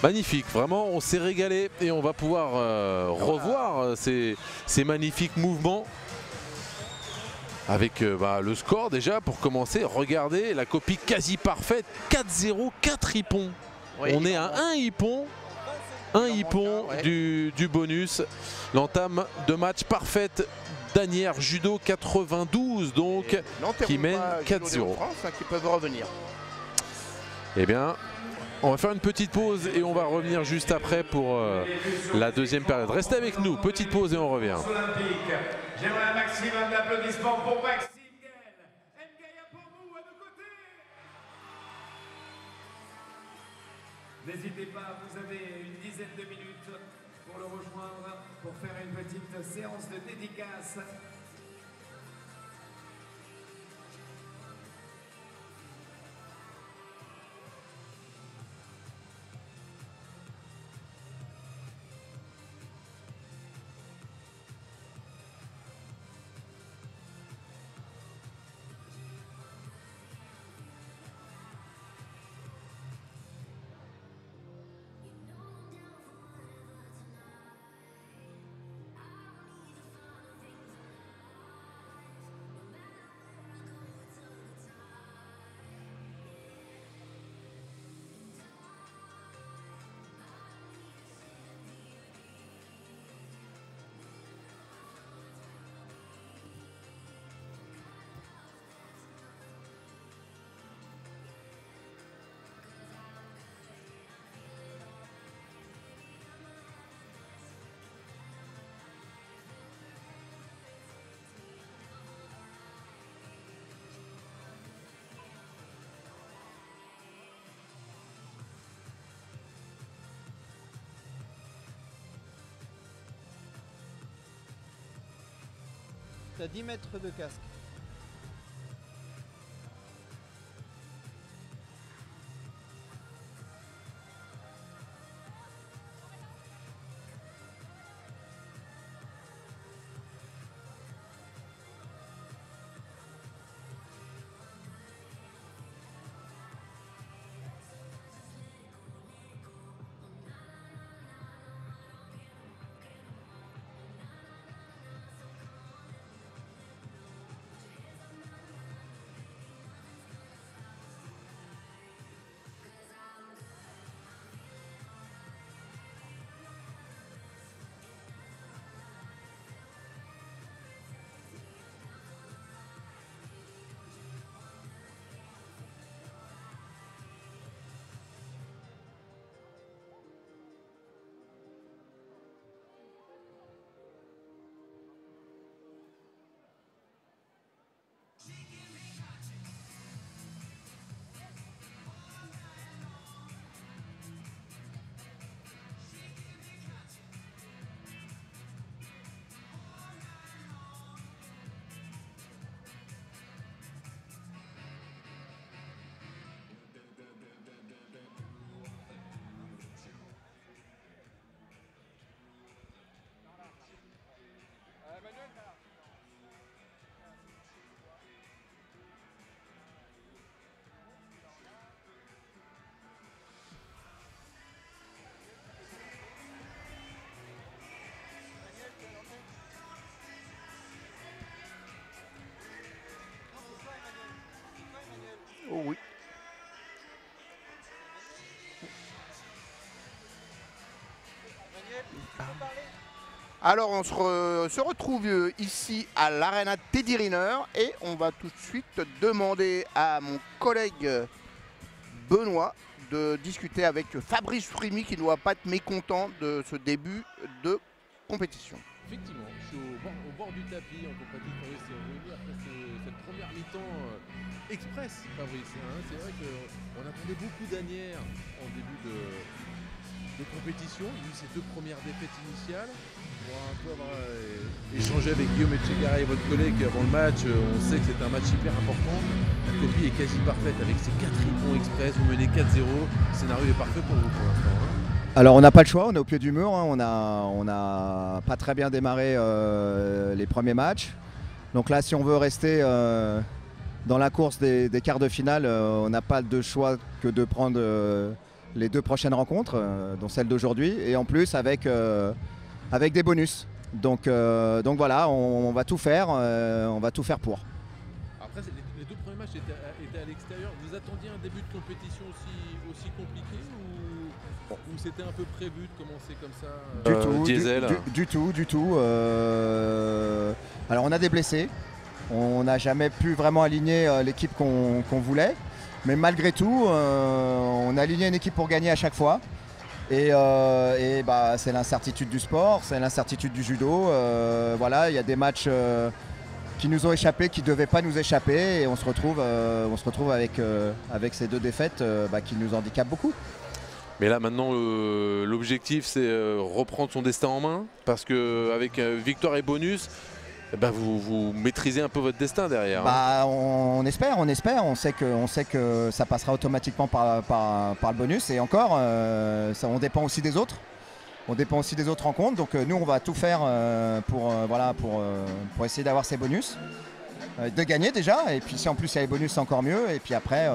Magnifique, vraiment on s'est régalé et on va pouvoir revoir ces magnifiques mouvements. Avec le score déjà pour commencer, regardez la copie quasi parfaite, 4-0, 4 hippons. Oui, on est à un hippon du bonus. L'entame de match parfaite d'Asnières Judo 92 donc qui mène 4-0. Qui peuvent revenir. Eh bien, on va faire une petite pause et on va revenir juste après pour la deuxième période. Restez avec nous, petite pause et on revient. J'aimerais un maximum d'applaudissements pour Maxime Guel. Ngaïa pour vous, à nos côtés. N'hésitez pas, vous avez une dizaine de minutes pour le rejoindre, pour faire une petite séance de dédicace. T'as 10 mètres de casque. Alors on se retrouve ici à l'Arena Teddy Riner et on va tout de suite demander à mon collègue Benoît de discuter avec Fabrice Frimy qui ne doit pas être mécontent de ce début de compétition. Effectivement, je suis au bord du tapis en compagnie de Fabrice Frimy après cette première mi-temps express, Fabrice. Hein. C'est vrai qu'on attendait beaucoup d'Anières en début de compétition. Il y a eu ces 2 premières défaites initiales. On va un peu avoir échangé avec Guillaume Etchegaray, votre collègue, avant le match. On sait que c'est un match hyper important. La copie est quasi parfaite avec ces 4 rebonds express. Vous menez 4-0. Le scénario est parfait pour vous pour l'instant. Hein. Alors on n'a pas le choix, on est au pied du mur. Hein. On a pas très bien démarré les premiers matchs. Donc là, si on veut rester dans la course des quarts de finale, on n'a pas de choix que de prendre les 2 prochaines rencontres, dont celle d'aujourd'hui, et en plus avec des bonus. Donc voilà, on va tout faire pour. Après, les 2 premiers matchs étaient à l'extérieur. Vous attendiez un début de compétition aussi compliqué ou c'était un peu prévu de commencer comme ça Diesel. Du tout. Alors on a des blessés. On n'a jamais pu vraiment aligner l'équipe qu'on voulait. Mais malgré tout, on a aligné une équipe pour gagner à chaque fois. Et c'est l'incertitude du sport, c'est l'incertitude du judo. Voilà, il y a des matchs qui nous ont échappé, qui ne devaient pas nous échapper. Et on se retrouve avec ces 2 défaites qui nous handicapent beaucoup. Mais là maintenant l'objectif c'est reprendre son destin en main parce qu'avec victoire et bonus, vous maîtrisez un peu votre destin derrière. On espère. On sait que ça passera automatiquement par le bonus. Et encore, on dépend aussi des autres. On dépend aussi des autres rencontres. Donc nous, on va tout faire pour essayer d'avoir ces bonus. De gagner déjà. Et puis si en plus il y a les bonus, c'est encore mieux. Et puis après,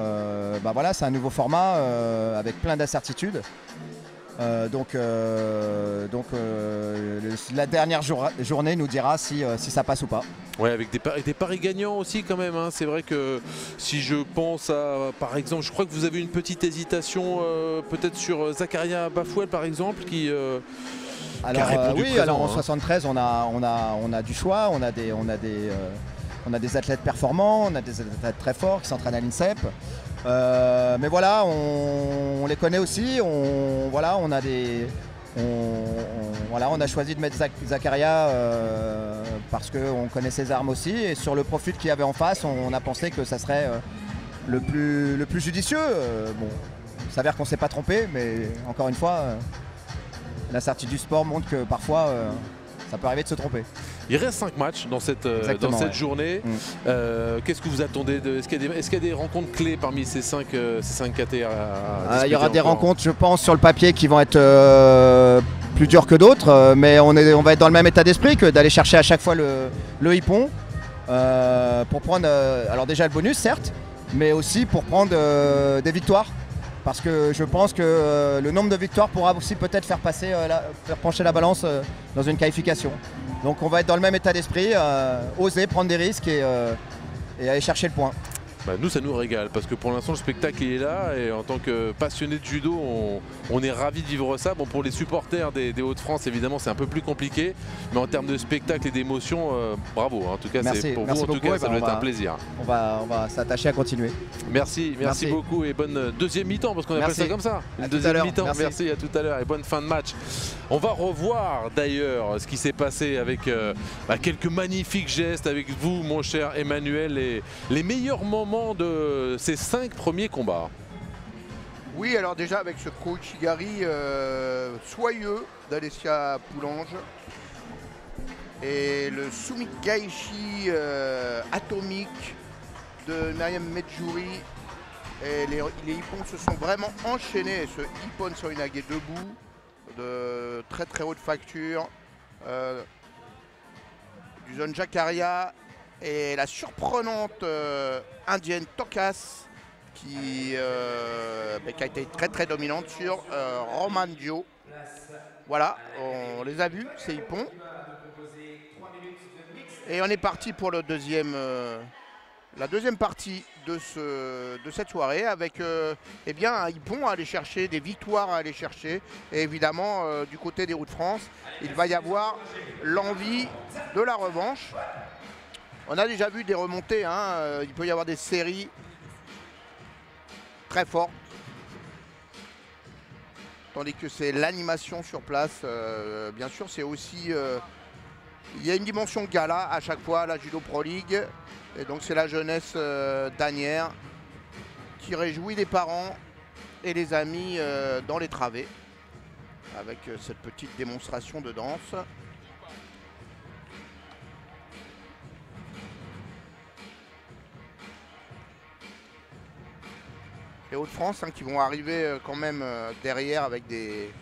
c'est un nouveau format avec plein d'incertitudes. La dernière journée nous dira si ça passe ou pas. Ouais, avec des paris gagnants aussi quand même. Hein. C'est vrai que si je pense à, par exemple, je crois que vous avez une petite hésitation peut-être sur Zakaria Bafouel par exemple qui a répondu présent, alors en 73 on a du choix, on a des athlètes performants, on a des athlètes très forts qui s'entraînent à l'INSEP. Mais voilà, on les connaît aussi. On a choisi de mettre Zakaria parce qu'on connaît ses armes aussi. Et sur le profil qu'il y avait en face, on a pensé que ça serait le plus judicieux. Il s'avère qu'on ne s'est pas trompé, mais encore une fois, l'incertitude du sport montre que parfois ça peut arriver de se tromper. Il reste 5 matchs dans cette journée. Qu'est-ce que vous attendez Est-ce qu'il y a des rencontres clés parmi ces 5 KT Il y aura des rencontres, je pense, sur le papier qui vont être plus dures que d'autres. Mais on va être dans le même état d'esprit que d'aller chercher à chaque fois le hippon pour prendre alors déjà le bonus, certes, mais aussi pour prendre des victoires. Parce que je pense que le nombre de victoires pourra aussi peut-être faire pencher la balance dans une qualification. Donc on va être dans le même état d'esprit, oser prendre des risques et aller chercher le point. Nous ça nous régale parce que pour l'instant le spectacle il est là et en tant que passionné de judo on est ravis de vivre ça. Bon, pour les supporters des Hauts-de-France évidemment c'est un peu plus compliqué, mais en termes de spectacle et d'émotion, bravo. En tout cas c'est pour vous en tout cas ça doit être un plaisir. On va s'attacher à continuer. Merci beaucoup et bonne deuxième mi-temps parce qu'on appelle ça comme ça. Une deuxième mi-temps. Merci, à tout à l'heure et bonne fin de match. On va revoir d'ailleurs ce qui s'est passé avec quelques magnifiques gestes avec vous mon cher Emmanuel et les meilleurs moments de ces 5 premiers combats. Oui, alors déjà avec ce Kouchigari soyeux d'Alessia Poulange et le Sumigaishi atomique de Myriam Medjouri. Et les hippons se sont vraiment enchaînés. Ce hippon Soinage debout de très très haute facture du zone Jakaria. Et la surprenante indienne Tokas qui a été très très dominante sur Romanjo. Voilà, on les a vus, ces hippons. Et on est parti pour le deuxième la deuxième partie de cette soirée avec eh bien, un hippon à aller chercher, des victoires à aller chercher. Et évidemment, du côté des Roues de France, il va y avoir l'envie de la revanche. On a déjà vu des remontées, hein, il peut y avoir des séries très fortes. Tandis que c'est l'animation sur place, bien sûr, c'est aussi... il y a une dimension gala à chaque fois à la Judo Pro League. Et donc c'est la jeunesse d'Asnières qui réjouit les parents et les amis dans les travées. Avec cette petite démonstration de danse. Les Hauts-de-France, hein, qui vont arriver quand même derrière avec des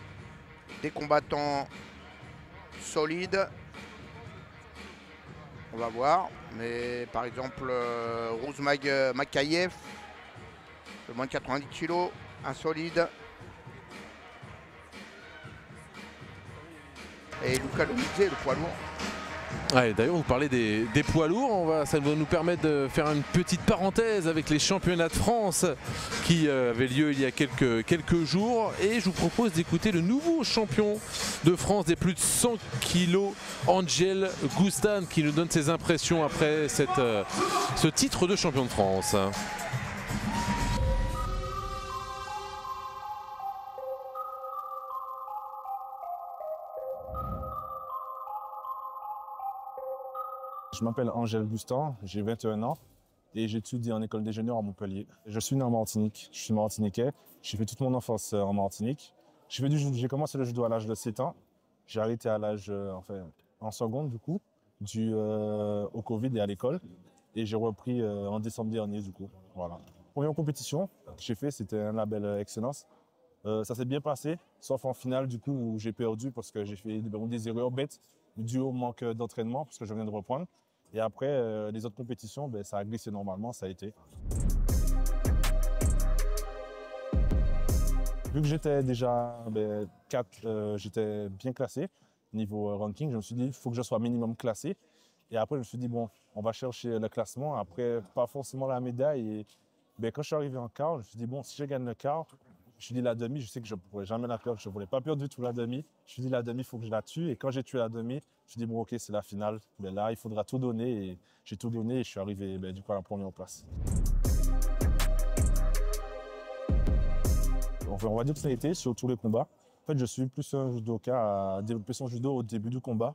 combattants solides. On va voir. Mais par exemple, Rose Makayev, de moins de 90 kg, un solide. Et Luca Lomidze, le poids lourd. Ouais, d'ailleurs, vous parlez des poids lourds. Ça va nous permettre de faire une petite parenthèse avec les championnats de France qui avaient lieu il y a quelques jours. Et je vous propose d'écouter le nouveau champion de France des plus de 100 kilos, Angel Gustan, qui nous donne ses impressions après ce titre de champion de France. Je m'appelle Angel Gustan, j'ai 21 ans et j'étudie en école d'ingénieur à Montpellier. Je suis né en Martinique, je suis martiniquais, j'ai fait toute mon enfance en Martinique. J'ai commencé le judo à l'âge de 7 ans, j'ai arrêté à l'âge, en seconde du coup, dû au Covid et à l'école. Et j'ai repris en décembre dernier du coup, voilà. Première compétition que j'ai fait, c'était un label Excellence. Ça s'est bien passé, sauf en finale du coup où j'ai perdu parce que j'ai fait des erreurs bêtes dû au manque d'entraînement parce que je viens de reprendre. Et après, les autres compétitions, ça a glissé normalement, ça a été. Vu que j'étais déjà 4, j'étais bien classé niveau ranking, je me suis dit il faut que je sois minimum classé. Et après, je me suis dit bon, on va chercher le classement, après pas forcément la médaille. Et quand je suis arrivé en quart, je me suis dit bon, si je gagne le quart, je me suis dit la demi, je sais que je ne pourrais jamais la perdre, je ne voulais pas perdre du tout la demi. Je me suis dit la demi, il faut que je la tue. Et quand j'ai tué la demi, je me suis dit bon ok, c'est la finale. Là, il faudra tout donner. Et j'ai tout donné et je suis arrivé du coup à la première place. On va dire que ça a été sur tous les combats. En fait, je suis plus un judoka à développer son judo au début du combat.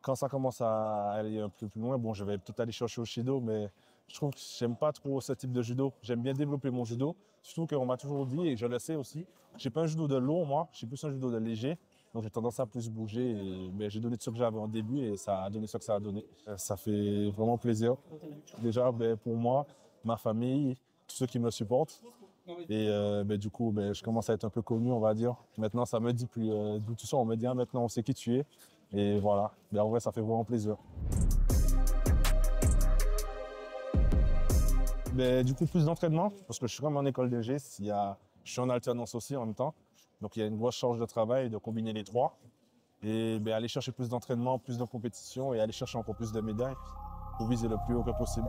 Quand ça commence à aller un peu plus loin, bon, je vais peut-être aller chercher au Shido, mais je trouve que j'aime pas trop ce type de judo. J'aime bien développer mon judo. Surtout qu'on m'a toujours dit, et je le sais aussi, j'ai pas un judo de lourd, moi, j'ai plus un judo de léger. Donc j'ai tendance à plus bouger. Et j'ai donné de ce que j'avais en début et ça a donné ce que ça a donné. Ça fait vraiment plaisir. Déjà, pour moi, ma famille, tous ceux qui me supportent. Et du coup, je commence à être un peu connu, on va dire. Maintenant, ça me dit plus d'où tu sors. On me dit, maintenant, on sait qui tu es. Et voilà. En vrai, ça fait vraiment plaisir. Du coup, plus d'entraînement, parce que je suis comme en école d'ingé, je suis en alternance aussi en même temps. Donc, il y a une grosse charge de travail de combiner les trois. Et aller chercher plus d'entraînement, plus de compétition et aller chercher encore plus de médailles pour viser le plus haut que possible.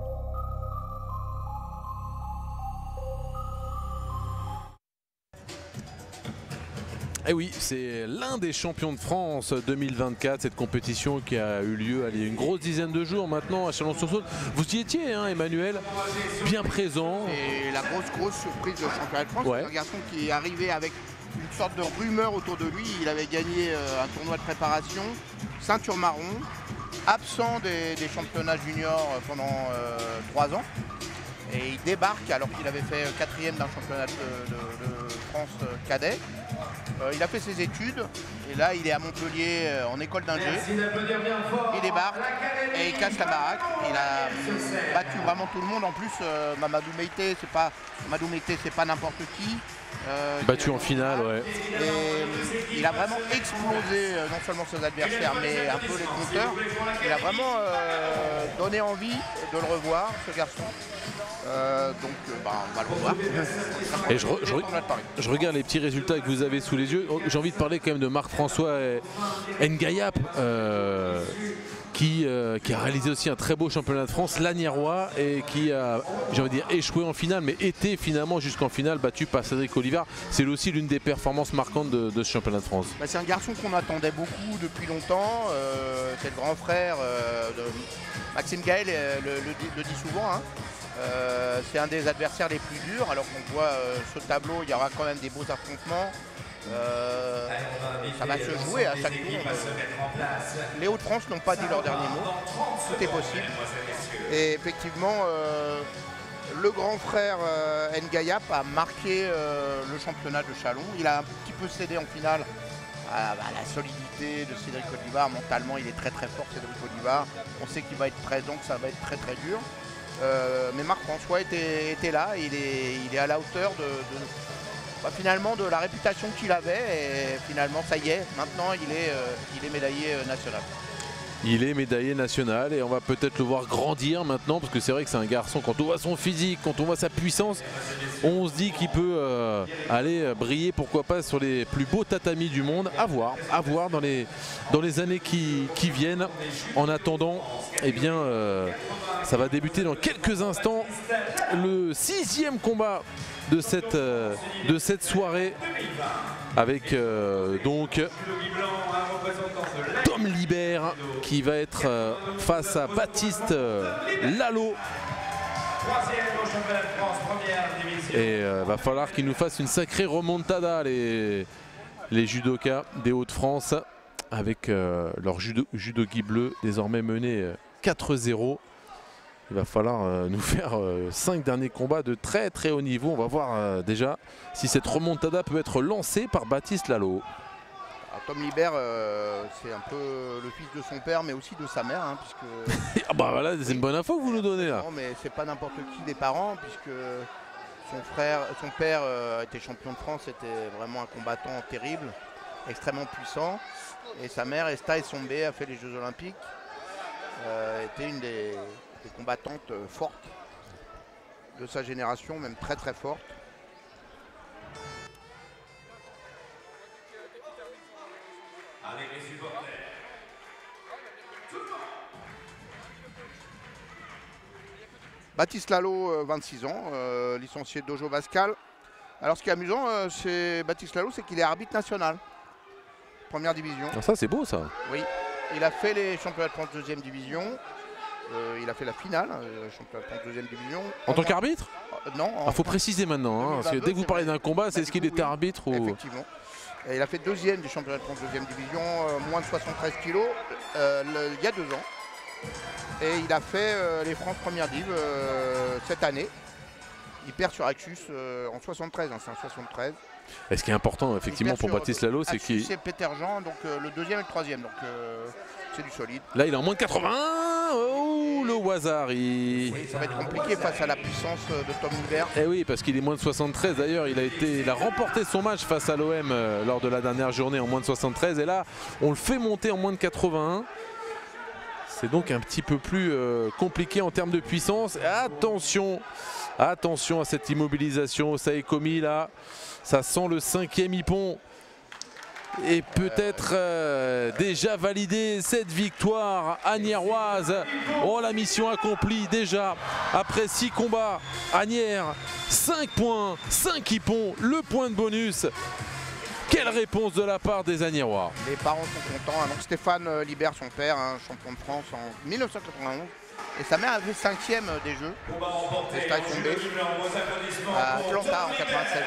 Et oui, c'est l'un des champions de France 2024, cette compétition qui a eu lieu il y a une grosse dizaine de jours maintenant à Chalon-sur-Saône. Vous y étiez, hein, Emmanuel, bien présent. Et la grosse surprise de championnat de France, c'est un garçon qui est arrivé avec une sorte de rumeur autour de lui. Il avait gagné un tournoi de préparation, ceinture marron, absent des championnats juniors pendant 3 ans. Et il débarque alors qu'il avait fait 4e d'un championnat de France cadet. Il a fait ses études et là il est à Montpellier en école d'ingé. Il débarque et il casse la baraque. Il a battu vraiment tout le monde. En plus, Mamadou Meïté, c'est pas n'importe qui. Battu en finale, ouais. Et il a vraiment explosé non seulement ses adversaires mais un peu les compteurs. Il a vraiment donné envie de le revoir, ce garçon. On va le revoir. Et je regarde les petits résultats que vous avez sous les yeux. J'ai envie de parler quand même de Marc-François Ngayap, qui a réalisé aussi un très beau championnat de France, l'Agnérois, et qui a, j'ai envie de dire, échoué en finale, mais était finalement jusqu'en finale battu par Cédric Olivard. C'est aussi l'une des performances marquantes de ce championnat de France. Bah, c'est un garçon qu'on attendait beaucoup depuis longtemps. C'est le grand frère de Maxime Gaël, le dit souvent. Hein. C'est un des adversaires les plus durs, alors qu'on voit ce tableau, il y aura quand même des beaux affrontements. Ça va se jouer à chaque tour. Les Hauts-de-France n'ont pas dit leur dernier mot. Tout est possible. Et effectivement, le grand frère Ngayap a marqué le championnat de Châlons. Il a un petit peu cédé en finale à la solidité de Cédric Olivard. Mentalement, il est très très fort, Cédric Olivard. On sait qu'il va être présent, que ça va être très très dur. Mais Marc-François était là. Il est à la hauteur finalement de la réputation qu'il avait, et finalement ça y est, maintenant il est médaillé national. Il est médaillé national et on va peut-être le voir grandir maintenant, parce que c'est vrai que c'est un garçon, quand on voit son physique, quand on voit sa puissance, on se dit qu'il peut aller briller, pourquoi pas, sur les plus beaux tatamis du monde. À voir dans les années qui viennent. En attendant, eh bien, ça va débuter dans quelques instants le 6e combat de cette soirée, avec donc Tom Libert qui va être face à Baptiste Lalo. Et va falloir qu'il nous fasse une sacrée remontada, les judokas des Hauts-de-France, avec leur judogi bleu désormais mené 4-0. Il va falloir nous faire 5 derniers combats de très très haut niveau. On va voir déjà si cette remontada peut être lancée par Baptiste Lalo. Alors, Tom Libert, c'est un peu le fils de son père, mais aussi de sa mère, hein, puisque... Ah bah voilà, c'est une bonne info que vous nous donnez là. Non, mais c'est pas n'importe qui des parents, puisque son père était champion de France, était vraiment un combattant terrible, extrêmement puissant. Et sa mère, Esta Essombe, a fait les Jeux Olympiques, était une des combattantes fortes de sa génération, même très très forte. Avec les supporters. Baptiste Lalo, 26 ans, licencié Dojo Bascal. Alors ce qui est amusant chez Baptiste Lalo, c'est qu'il est arbitre national. Première division. Ah, ça c'est beau ça. Oui, il a fait les championnats de France 2e division. Il a fait la finale, championnat de France 2e division. En tant qu'arbitre? Non. Il faut préciser maintenant, hein, parce que dès que vous parlez d'un combat, c'est ce qu'il était arbitre ou... Effectivement. Et il a fait 2e du championnat de France 2e division, moins de 73 kilos, il y a 2 ans. Et il a fait les France Première Div cette année. Il perd sur Axus en 73, hein, c'est un 73. Et ce qui est important effectivement pour Baptiste Lalo, c'est qu'il... C'est Peter Jean, donc le 2e et le 3e, donc c'est du solide. Là il est en moins de 81, oh le hasard Oui, ça va être compliqué face à la puissance de Tom Libert. Eh oui, parce qu'il est moins de 73 d'ailleurs, il a remporté son match face à l'OM lors de la dernière journée en moins de 73, et là on le fait monter en moins de 81. C'est donc un petit peu plus compliqué en termes de puissance. Attention à cette immobilisation. Saekomi là, ça sent le 5e hippon. Et peut-être déjà validé cette victoire agnéroise. Oh, la mission accomplie déjà après 6 combats. Agnières, 5 points, 5 hippons, le point de bonus. Quelle réponse de la part des Agnérois. Les parents sont contents. Donc Stéphane Libert, son père, hein, champion de France en 1991. Et sa mère a fait 5e des Jeux. Esta Essombe à Atlanta en 96.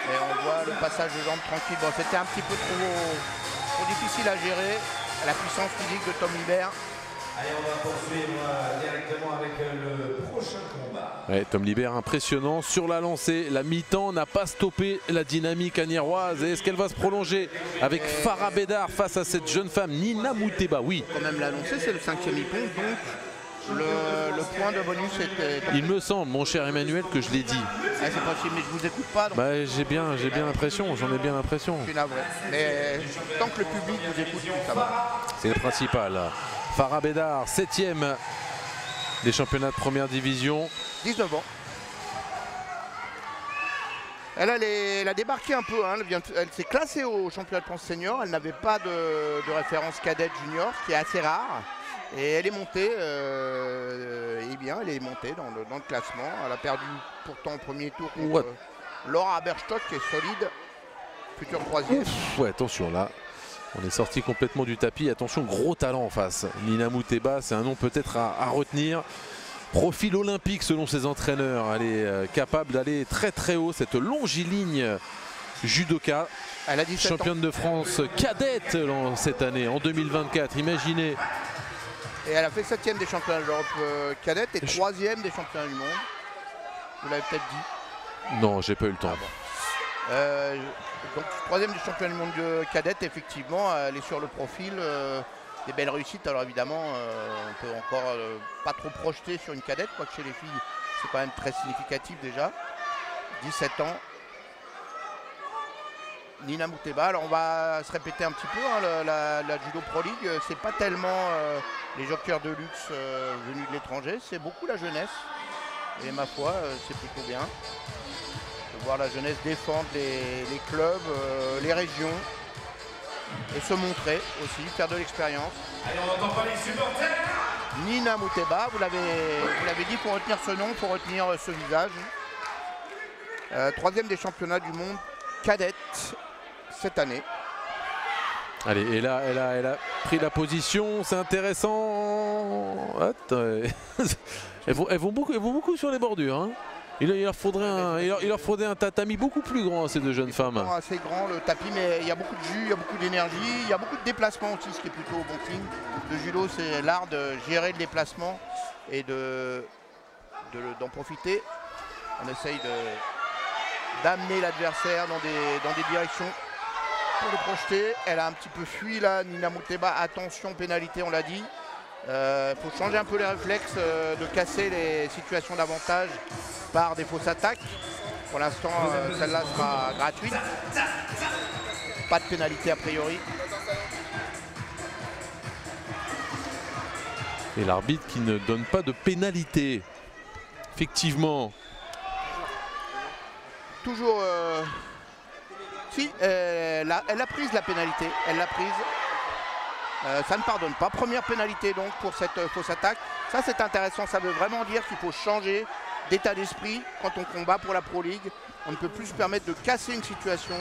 Et on voit le passage de jambes tranquille. Bon, c'était un petit peu trop difficile à gérer. La puissance physique de Tom Libert. Allez, on va poursuivre directement avec le prochain combat. Ouais, Tom Libert impressionnant sur la lancée. La mi-temps n'a pas stoppé la dynamique agnéroise. Est-ce qu'elle va se prolonger avec Farah Bédard face à cette jeune femme Nina Mouteba? Oui. Quand même la lancée, c'est le 5e hippon, donc le point de bonus était... Il me semble, mon cher Emmanuel, que je l'ai dit. Ah, c'est possible, mais je vous écoute pas. Donc... Bah, j'ai bien l'impression, j'en ai bien l'impression. Je suis navré. Mais tant que le public vous écoute, ça va. C'est le principal. Farah Bédard, 7e des championnats de première division. 19 ans. Elle a débarqué un peu, hein. Elle s'est classée au championnat de France senior. Elle n'avait pas de référence cadette junior, ce qui est assez rare. Et elle est montée, eh bien, elle est montée dans le classement. Elle a perdu pourtant au premier tour contre Laura Berstock, qui est solide, futur troisième. Ouais, attention là. On est sorti complètement du tapis. Attention, gros talent en face. Nina Mouteba, c'est un nom peut-être à retenir. Profil olympique selon ses entraîneurs. Elle est capable d'aller très très haut. Cette longiligne judoka. Elle a 17 championne de France cadette cette année, en 2024. Imaginez. Et elle a fait 7e des championnats d'Europe cadette et 3e des championnats du monde. Vous l'avez peut-être dit. Non, j'ai pas eu le temps. Donc 3e du championnat du monde cadette, effectivement, elle est sur le profil. Des belles réussites. Alors évidemment, on peut encore pas trop projeter sur une cadette, quoique chez les filles, c'est quand même très significatif déjà. 17 ans. Nina Mouteba. Alors on va se répéter un petit peu, hein, la Judo Pro League, c'est pas tellement les jokers de luxe venus de l'étranger, c'est beaucoup la jeunesse. Et ma foi, c'est plutôt bien de voir la jeunesse défendre les clubs, les régions. Et se montrer aussi, faire de l'expérience. Allez, on n'entend pas les supporters. Nina Mouteba, vous l'avez dit, pour retenir ce nom, pour retenir ce visage. 3e des championnats du monde cadette cette année. Allez, et là, elle a pris la position, c'est intéressant. Elles vont beaucoup sur les bordures. Hein. Il leur faudrait un tatami beaucoup plus grand à ces deux jeunes femmes. Assez grand le tapis, mais il y a beaucoup de jus, il y a beaucoup d'énergie, il y a beaucoup de déplacements aussi, ce qui est plutôt bon signe. Le judo, c'est l'art de gérer le déplacement et d'en profiter. On essaye d'amener l'adversaire dans des directions pour le projeter. Elle a un petit peu fui là, Nina Mouteba. Attention, pénalité, on l'a dit. Il faut changer un peu les réflexes, de casser les situations d'avantage par des fausses attaques. Pour l'instant, celle-là sera gratuite. Pas de pénalité a priori. Et l'arbitre qui ne donne pas de pénalité. Effectivement. Toujours... Si, elle a prise la pénalité. Elle l'a prise. Ça ne pardonne pas. Première pénalité donc pour cette fausse attaque. Ça c'est intéressant, ça veut vraiment dire qu'il faut changer d'état d'esprit quand on combat pour la Pro League. On ne peut plus se permettre de casser une situation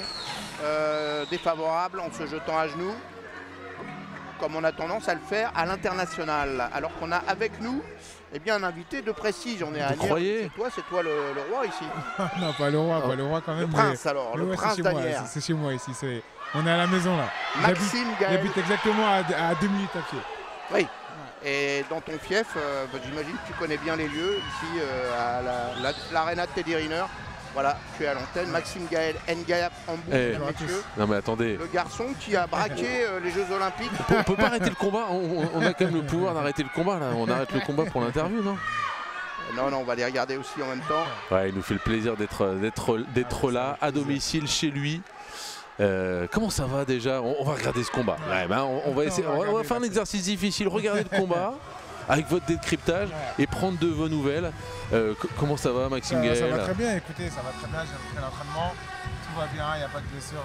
défavorable en se jetant à genoux, comme on a tendance à le faire à l'international. Alors qu'on a avec nous un invité de prestige. On est à Agnières. C'est toi le roi ici. Non, pas le roi quand même. Le prince alors, le prince d'Agnières. C'est chez moi ici. On est à la maison là. Maxime Gaël. J'habite exactement à 2 minutes à pied. Oui. Et dans ton fief, j'imagine que tu connais bien les lieux, ici à l'Arena de Teddy Riner. Voilà, tu es à l'antenne. Maxime Gaël, Ngaïa Ambou, non mais attendez. Le garçon qui a braqué les Jeux Olympiques. On peut pas arrêter le combat, on a quand même le pouvoir d'arrêter le combat là. On arrête le combat pour l'interview, non? Non, on va les regarder aussi en même temps. Ouais, il nous fait le plaisir d'être là, à domicile, chez lui. Comment ça va déjà? On va regarder ce combat. Ouais, on va essayer, on va faire un exercice difficile, regarder le combat avec votre décryptage et prendre de vos nouvelles. Comment ça va, Maxime Gaël? Ça va très bien, écoutez, ça va très bien, j'ai repris l'entraînement, tout va bien, il n'y a pas de blessure.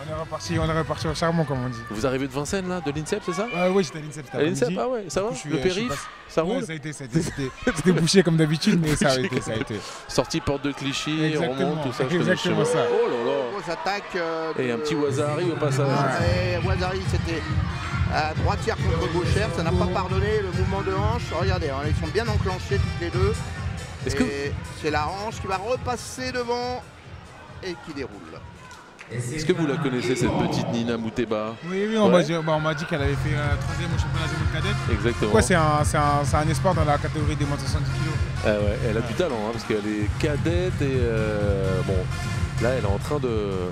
On est reparti au charbon, comme on dit. Vous arrivez de Vincennes, là, de l'INSEP, c'est ça? Oui, j'étais à l'INSEP cet après-midi. Ah ouais, ça va? Le périph', ça roule? Ouais, c'était bouché comme d'habitude, mais ça a été. Sortie porte de Clichy, remonte, tout ça. Exactement ça. Oh là là. Grosse attaque. Et un petit Wazari au passage. Wazari, c'était à droitière contre gauchère, ça n'a pas pardonné le mouvement de hanche. Regardez, hein, ils sont bien enclenchés toutes les deux. C'est la hanche qui va repasser devant et qui déroule. Est-ce que vous la connaissez, cette petite Nina Mouteba? Oui, on m'a dit qu'elle avait fait 3e au championnat du monde cadette. Exactement. Ouais, c'est un espoir dans la catégorie des moins de 70 kg. Ah ouais, elle a du talent, hein, parce qu'elle est cadette et bon, là elle est en train de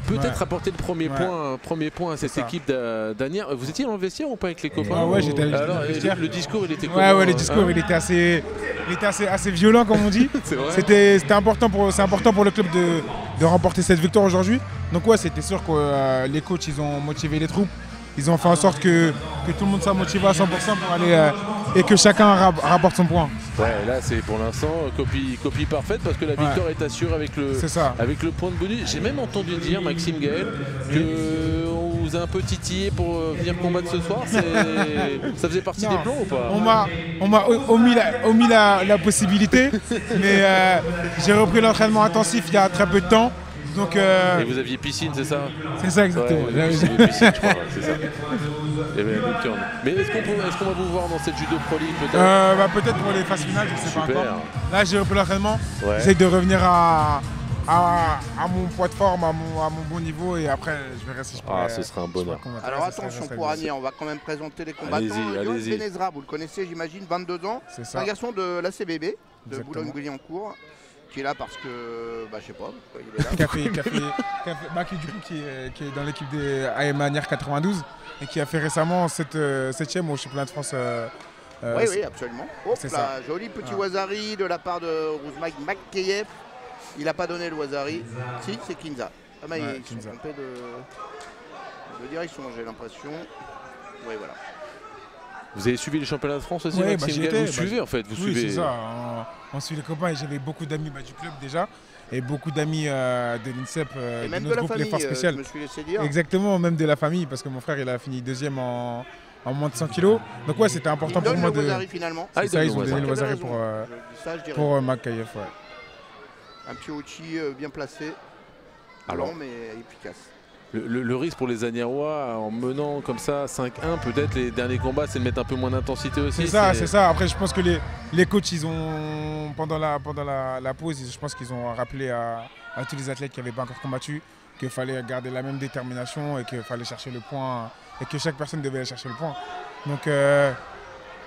peut-être apporter le premier point à cette équipe d'Agnières. Vous étiez dans le vestiaire ou pas avec les copains? Ah ouais, j'étais dans le vestiaire. Le discours, il était comment? Ouais, le discours, il était assez violent, comme on dit. C'était important pour le club de remporter cette victoire aujourd'hui. Donc ouais, c'était sûr que les coachs, ils ont motivé les troupes. Ils ont fait en sorte que tout le monde soit motivé à 100% et que chacun rapporte son point. Ouais, là c'est pour l'instant copie parfaite parce que la victoire est assurée avec le point de bonus. J'ai même entendu dire, Maxime Gaël, qu'on vous a un peu titillé pour venir combattre ce soir. Ça faisait partie des plans ou pas? On m'a omis la possibilité, mais j'ai repris l'entraînement intensif il y a très peu de temps. Donc, et vous aviez piscine, c'est ça? C'est ça, exactement. Ouais, piscine, je crois, c'est ça. Mais est-ce qu'on va vous voir dans cette Judo Pro League peut-être? Peut-être pour les phases finales, je ne sais pas Super. encore. Là, j'ai repris l'entraînement. Ouais. J'essaie de revenir à mon poids de forme, à mon bon niveau, et après, je verrai si je peux. Ah, ce sera un bonheur. Alors attention pour Agnières, on va quand même présenter les combattants. Allez-y. Yoann Benezra, vous le connaissez, j'imagine, 22 ans. C'est un garçon de l'ACBB, de Exactement. Boulogne-Billancourt, qui est là parce que, je sais pas, il est là. qui est dans l'équipe des AMA Agnières 92 et qui a fait récemment 7e au championnat de France. Oui, absolument. Hop c'est là, ça. joli petit Wazari de la part de Rouzmag Makkeyev. Il n'a pas donné le Wazari. Si, c'est Kinza. Ah, mais ils sont trompés de direction, j'ai l'impression. Oui, voilà. Vous avez suivi les championnats de France aussi, Ouais, Maxime Gaël? Vous suivez en fait, Oui, c'est ça. On suit les copains et j'avais beaucoup d'amis du club déjà et beaucoup d'amis de l'INSEP, et de même notre de la groupe famille, Les Forces Spéciales. je me suis laissé dire. Exactement, même de la famille parce que mon frère il a fini 2e en moins de 100 kilos. Donc ouais, c'était important pour moi de... Wazari finalement. C'est ça, ils ont donné le Wazari pour Makkeyev. Ouais. Un petit outil bien placé, Alors, long mais efficace. Le risque pour les Agniérois en menant comme ça 5-1, peut-être les derniers combats, c'est de mettre un peu moins d'intensité aussi. C'est ça. Après, je pense que les coachs, ils ont pendant la pause, je pense qu'ils ont rappelé à tous les athlètes qui n'avaient pas encore combattu qu'il fallait garder la même détermination et qu'il fallait chercher le point et que chaque personne devait aller chercher le point. Donc,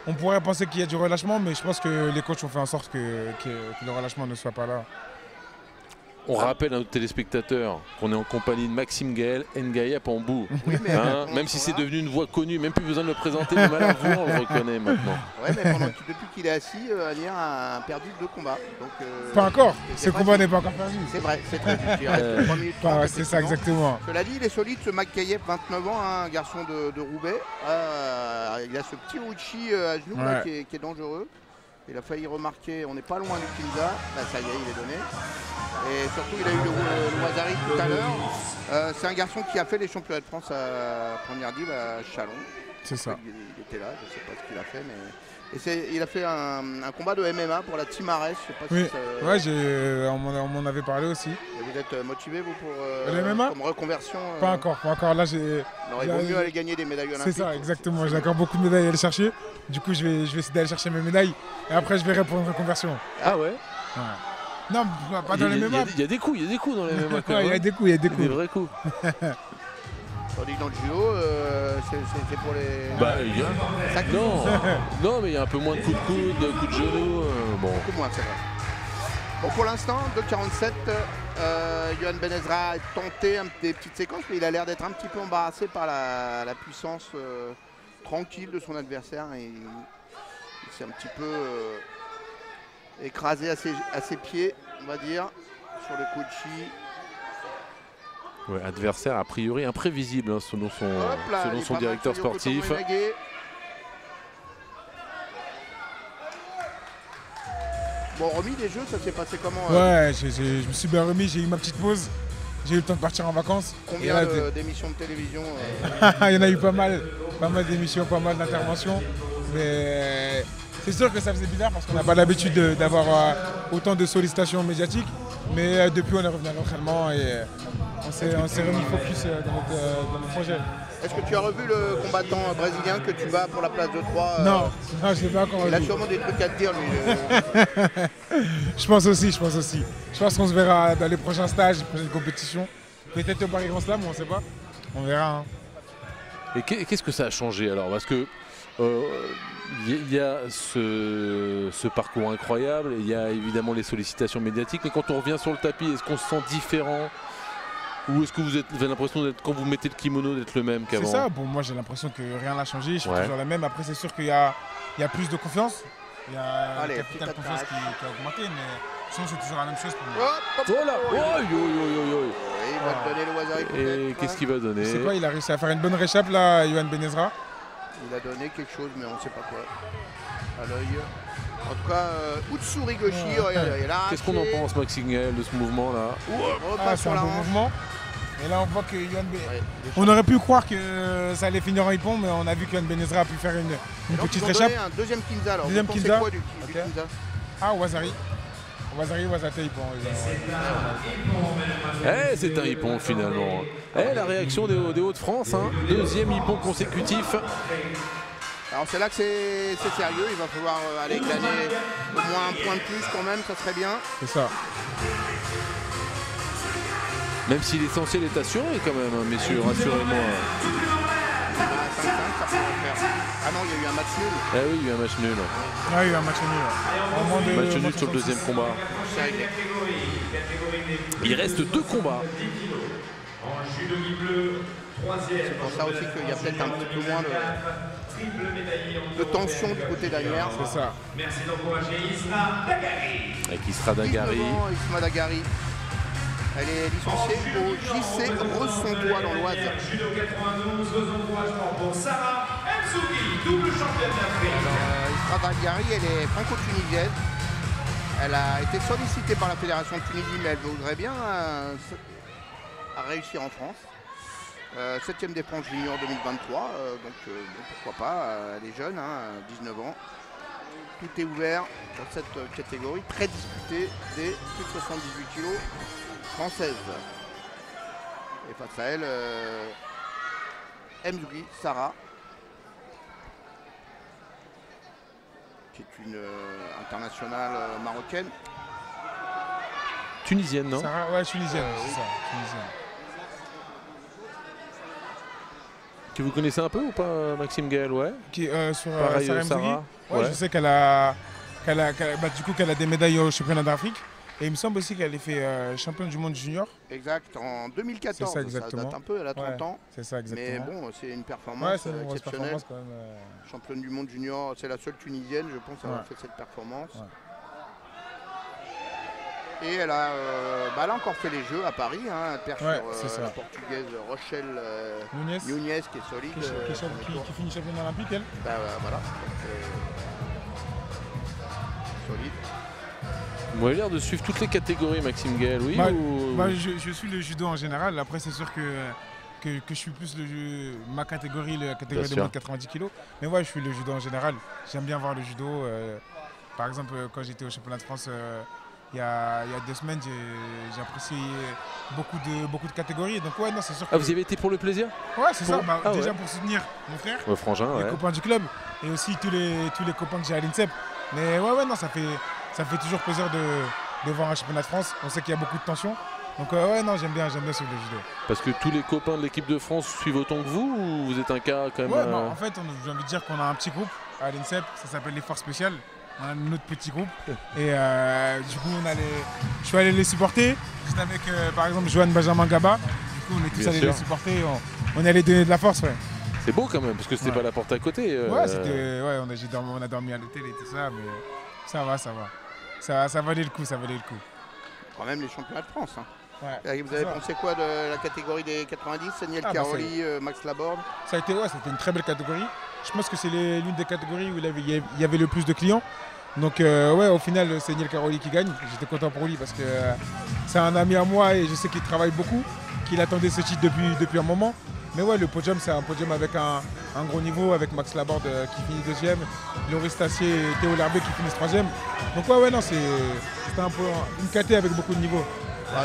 on pourrait penser qu'il y a du relâchement, mais je pense que les coachs ont fait en sorte que le relâchement ne soit pas là. On rappelle à nos téléspectateurs qu'on est en compagnie de Maxime Gaël Ngaïa Pambou. Oui, même si c'est devenu une voix connue, même plus besoin de le présenter, mais malheureusement on le reconnaît maintenant. Ouais, mais depuis qu'il est assis, Agnières a perdu 2 combats. Donc, pas encore, ce combat n'est pas encore perdu. C'est vrai, c'est très dur. Il reste 3 minutes 30, c'est ça, exactement. Cela dit, il est solide ce Makkeyev, 29 ans, un garçon de Roubaix. Il a ce petit Uchi à genoux là, qui est dangereux. Il a failli remarquer, on n'est pas loin du Kinza. Là, ça y est, il est donné. Et surtout, il a eu le Wazari tout à l'heure. C'est un garçon qui a fait les championnats de France à première div à Chalon. C'est ça. Il était là, je ne sais pas ce qu'il a fait, mais... Et il a fait un combat de MMA pour la Team Ares. Je sais pas si ça... Ouais, on m'en avait parlé aussi. Et vous êtes motivé, vous, pour le MMA comme reconversion Pas encore. Là, il aurait mieux aller gagner des médailles olympiques. C'est ça, exactement. J'ai encore beaucoup de médailles à aller chercher. Du coup, je vais essayer d'aller chercher mes médailles. Et après, je verrai pour une reconversion. Ah ouais? Non, pas dans les MMA. Il y a des coups dans les MMA. Il y a des coups. Des vrais coups. Tandis que dans le judo, c'est pour les... Non, mais il y a un peu moins de coups de coude, de coups de genoux. Beaucoup moins, c'est vrai. Bon, pour l'instant, 2,47, Yoann Benezra a tenté des petites séquences, mais il a l'air d'être un petit peu embarrassé par la puissance tranquille de son adversaire. Et il s'est un petit peu écrasé à ses pieds, on va dire, sur le coup de chi. Ouais, adversaire a priori imprévisible selon son directeur sportif. Bon, remis des jeux, ça s'est passé comment? Ouais, je me suis bien remis, j'ai eu ma petite pause. J'ai eu le temps de partir en vacances. Combien d'émissions de télévision Il y en a eu pas mal d'émissions, pas mal d'interventions. Mais c'est sûr que ça faisait bizarre parce qu'on n'a pas l'habitude d'avoir autant de sollicitations médiatiques. Mais depuis, on est revenu à l'entraînement et on s'est remis focus dans notre projet. Est-ce que tu as revu le combattant brésilien que tu bats pour la place de 3 Non, je ne l'ai pas encore revu. Il a sûrement des trucs à te dire, lui. Je pense aussi. Je pense qu'on se verra dans les prochains stages, les prochaines compétitions. Peut-être au Paris Grand Slam, on ne sait pas. On verra. Hein. Et qu'est-ce que ça a changé alors? Parce que il y a ce parcours incroyable, il y a évidemment les sollicitations médiatiques, mais quand on revient sur le tapis, est-ce qu'on se sent différent? Ou est-ce que vous avez l'impression d'être, quand vous mettez le kimono, d'être le même qu'avant? C'est ça, bon, moi j'ai l'impression que rien n'a changé, je suis toujours la même. Après c'est sûr qu'il y a plus de confiance, il y a le capital de confiance qui a augmenté, mais sinon c'est toujours la même chose pour moi. Oh là! Il va te donner le Wazari. Et qu'est-ce qu'il va donner? Je sais pas, il a réussi à faire une bonne réchappe là, Yoann Benezra. Il a donné quelque chose, mais on ne sait pas quoi. À l'œil. En tout cas, Utsurigoshi, Qu'est-ce qu'on en pense, Maxime Gaël, de ce mouvement-là? Repasse c'est sur un la bon hanche. mouvement. Et là, on voit que Yohan Ouais, on aurait pu croire que ça allait finir en hippon, mais on a vu que Yohan Benezra a pu faire une donc, petite ils ont réchappe. donné un deuxième Kinza alors. Deuxième Vous pensez Kinza. quoi du Ok. Kinza? Ah, Wazari. Wazate hippon. C'est un hippon finalement. La réaction des Hauts-de-France, hein. Deuxième hippon consécutif. Alors c'est là que c'est sérieux, il va falloir aller glaner au moins un point de plus quand même, ça serait bien. C'est ça. Même si l'essentiel est assuré quand même, hein, messieurs, rassurez-moi. Ah, 5-5, ça peut en faire. Ah non, il y a eu un match nul. Eh oui, il y a eu un match nul. Ah, il y a eu un match nul. Au moins de- Match nul sur le deuxième combat. C'est réglé. Il reste 2 combats. C'est pour ça aussi qu'il y a peut-être un petit peu moins de tension du côté d'Anières. C'est ça. Merci d'encourager Isma Dagari. Et qui sera Dagari. 19 ans, Isma Dagari. Elle est licenciée au JC Ressontois dans l'Oise. Judo 92, vos encouragements pour Sarah Mzouki, double championne d'Afrique. Isma Dagari, elle est franco-tunisienne. Elle a été sollicitée par la Fédération de Tunisie, mais elle voudrait bien réussir en France. 7e des France junior 2023, donc bon, pourquoi pas, elle est jeune, 19 ans. Tout est ouvert dans cette catégorie, très disputée des plus de 78 kg françaises. Et face à elle, Mzouki Sarah, qui est une internationale marocaine. Tunisienne, non? Sarah, ouais, tunisienne, c'est ça. Tunisienne. Que vous connaissez un peu ou pas, Maxime Gaël? Ouais. Qui, sur Pareil, Sarah Mzouki. Sarah. Ouais, je sais qu'elle a des médailles au championnat d'Afrique. Et il me semble aussi qu'elle est fait championne du monde junior. Exact, en 2014, C'est ça, exactement. date un peu, elle a 30 ans. C'est ça, exactement. Mais bon, c'est une Ouais, performance c'est une grosse exceptionnelle. performance quand même. Championne du monde junior, c'est la seule tunisienne, je pense, à avoir fait cette performance. Ouais. Et elle a encore fait les Jeux à Paris, elle perd Ouais, sur c'est ça. la portugaise Rochelle Nunez, Nunez, qui est solide. qui finit championne olympique, elle. Voilà, donc, solide. Vous avez l'air de suivre toutes les catégories, Maxime Gaël, oui? Je suis le judo en général. Après, c'est sûr que je suis plus ma catégorie, la catégorie de moins de 90 kg. Mais ouais, je suis le judo en général. J'aime bien voir le judo. Par exemple, quand j'étais au championnat de France il y a 2 semaines, j'ai apprécié beaucoup de catégories. Donc ouais, non, c'est sûr que... Ah, vous y avez été pour le plaisir? Ouais, c'est ça. Déjà ouais. pour soutenir mon frère, Ouais, frangin, les ouais. copains du club, et aussi tous les copains que j'ai à l'INSEP. Mais ouais, non, ça fait toujours plaisir de voir un championnat de France. On sait qu'il y a beaucoup de tension. Donc ouais, non, j'aime bien suivre le judo. Parce que tous les copains de l'équipe de France suivent autant que vous, ou vous êtes un cas quand même? Ouais, en fait, j'ai envie de dire qu'on a un petit groupe à l'INSEP, ça s'appelle les Forces Spéciales. On a notre petit groupe. Et du coup, je suis allé les supporter. J'étais avec, par exemple, Johan Benjamin Gaba. Du coup, on est tous Bien allés sûr. les supporter. On est allé donner de la force, ouais. C'est beau quand même, parce que c'était pas la porte à côté. Ouais, on a dormi à l'hôtel et tout ça, mais ça va. Ça valait le coup, Quand même les championnats de France. Ouais, Et vous avez pensé quoi de la catégorie des 90, Seniel Caroli, Max Laborde? c'était une très belle catégorie. Je pense que c'est l'une des catégories où il y avait le plus de clients. Donc ouais, au final, c'est Niel Caroli qui gagne. J'étais content pour lui parce que c'est un ami à moi et je sais qu'il travaille beaucoup, qu'il attendait ce titre depuis un moment. Mais ouais, le podium, c'est un podium avec un gros niveau, avec Max Laborde qui finit 2e, Loris Tassier et Théo Larbé qui finissent 3e. Donc ouais, non, c'était un peu une caté avec beaucoup de niveau.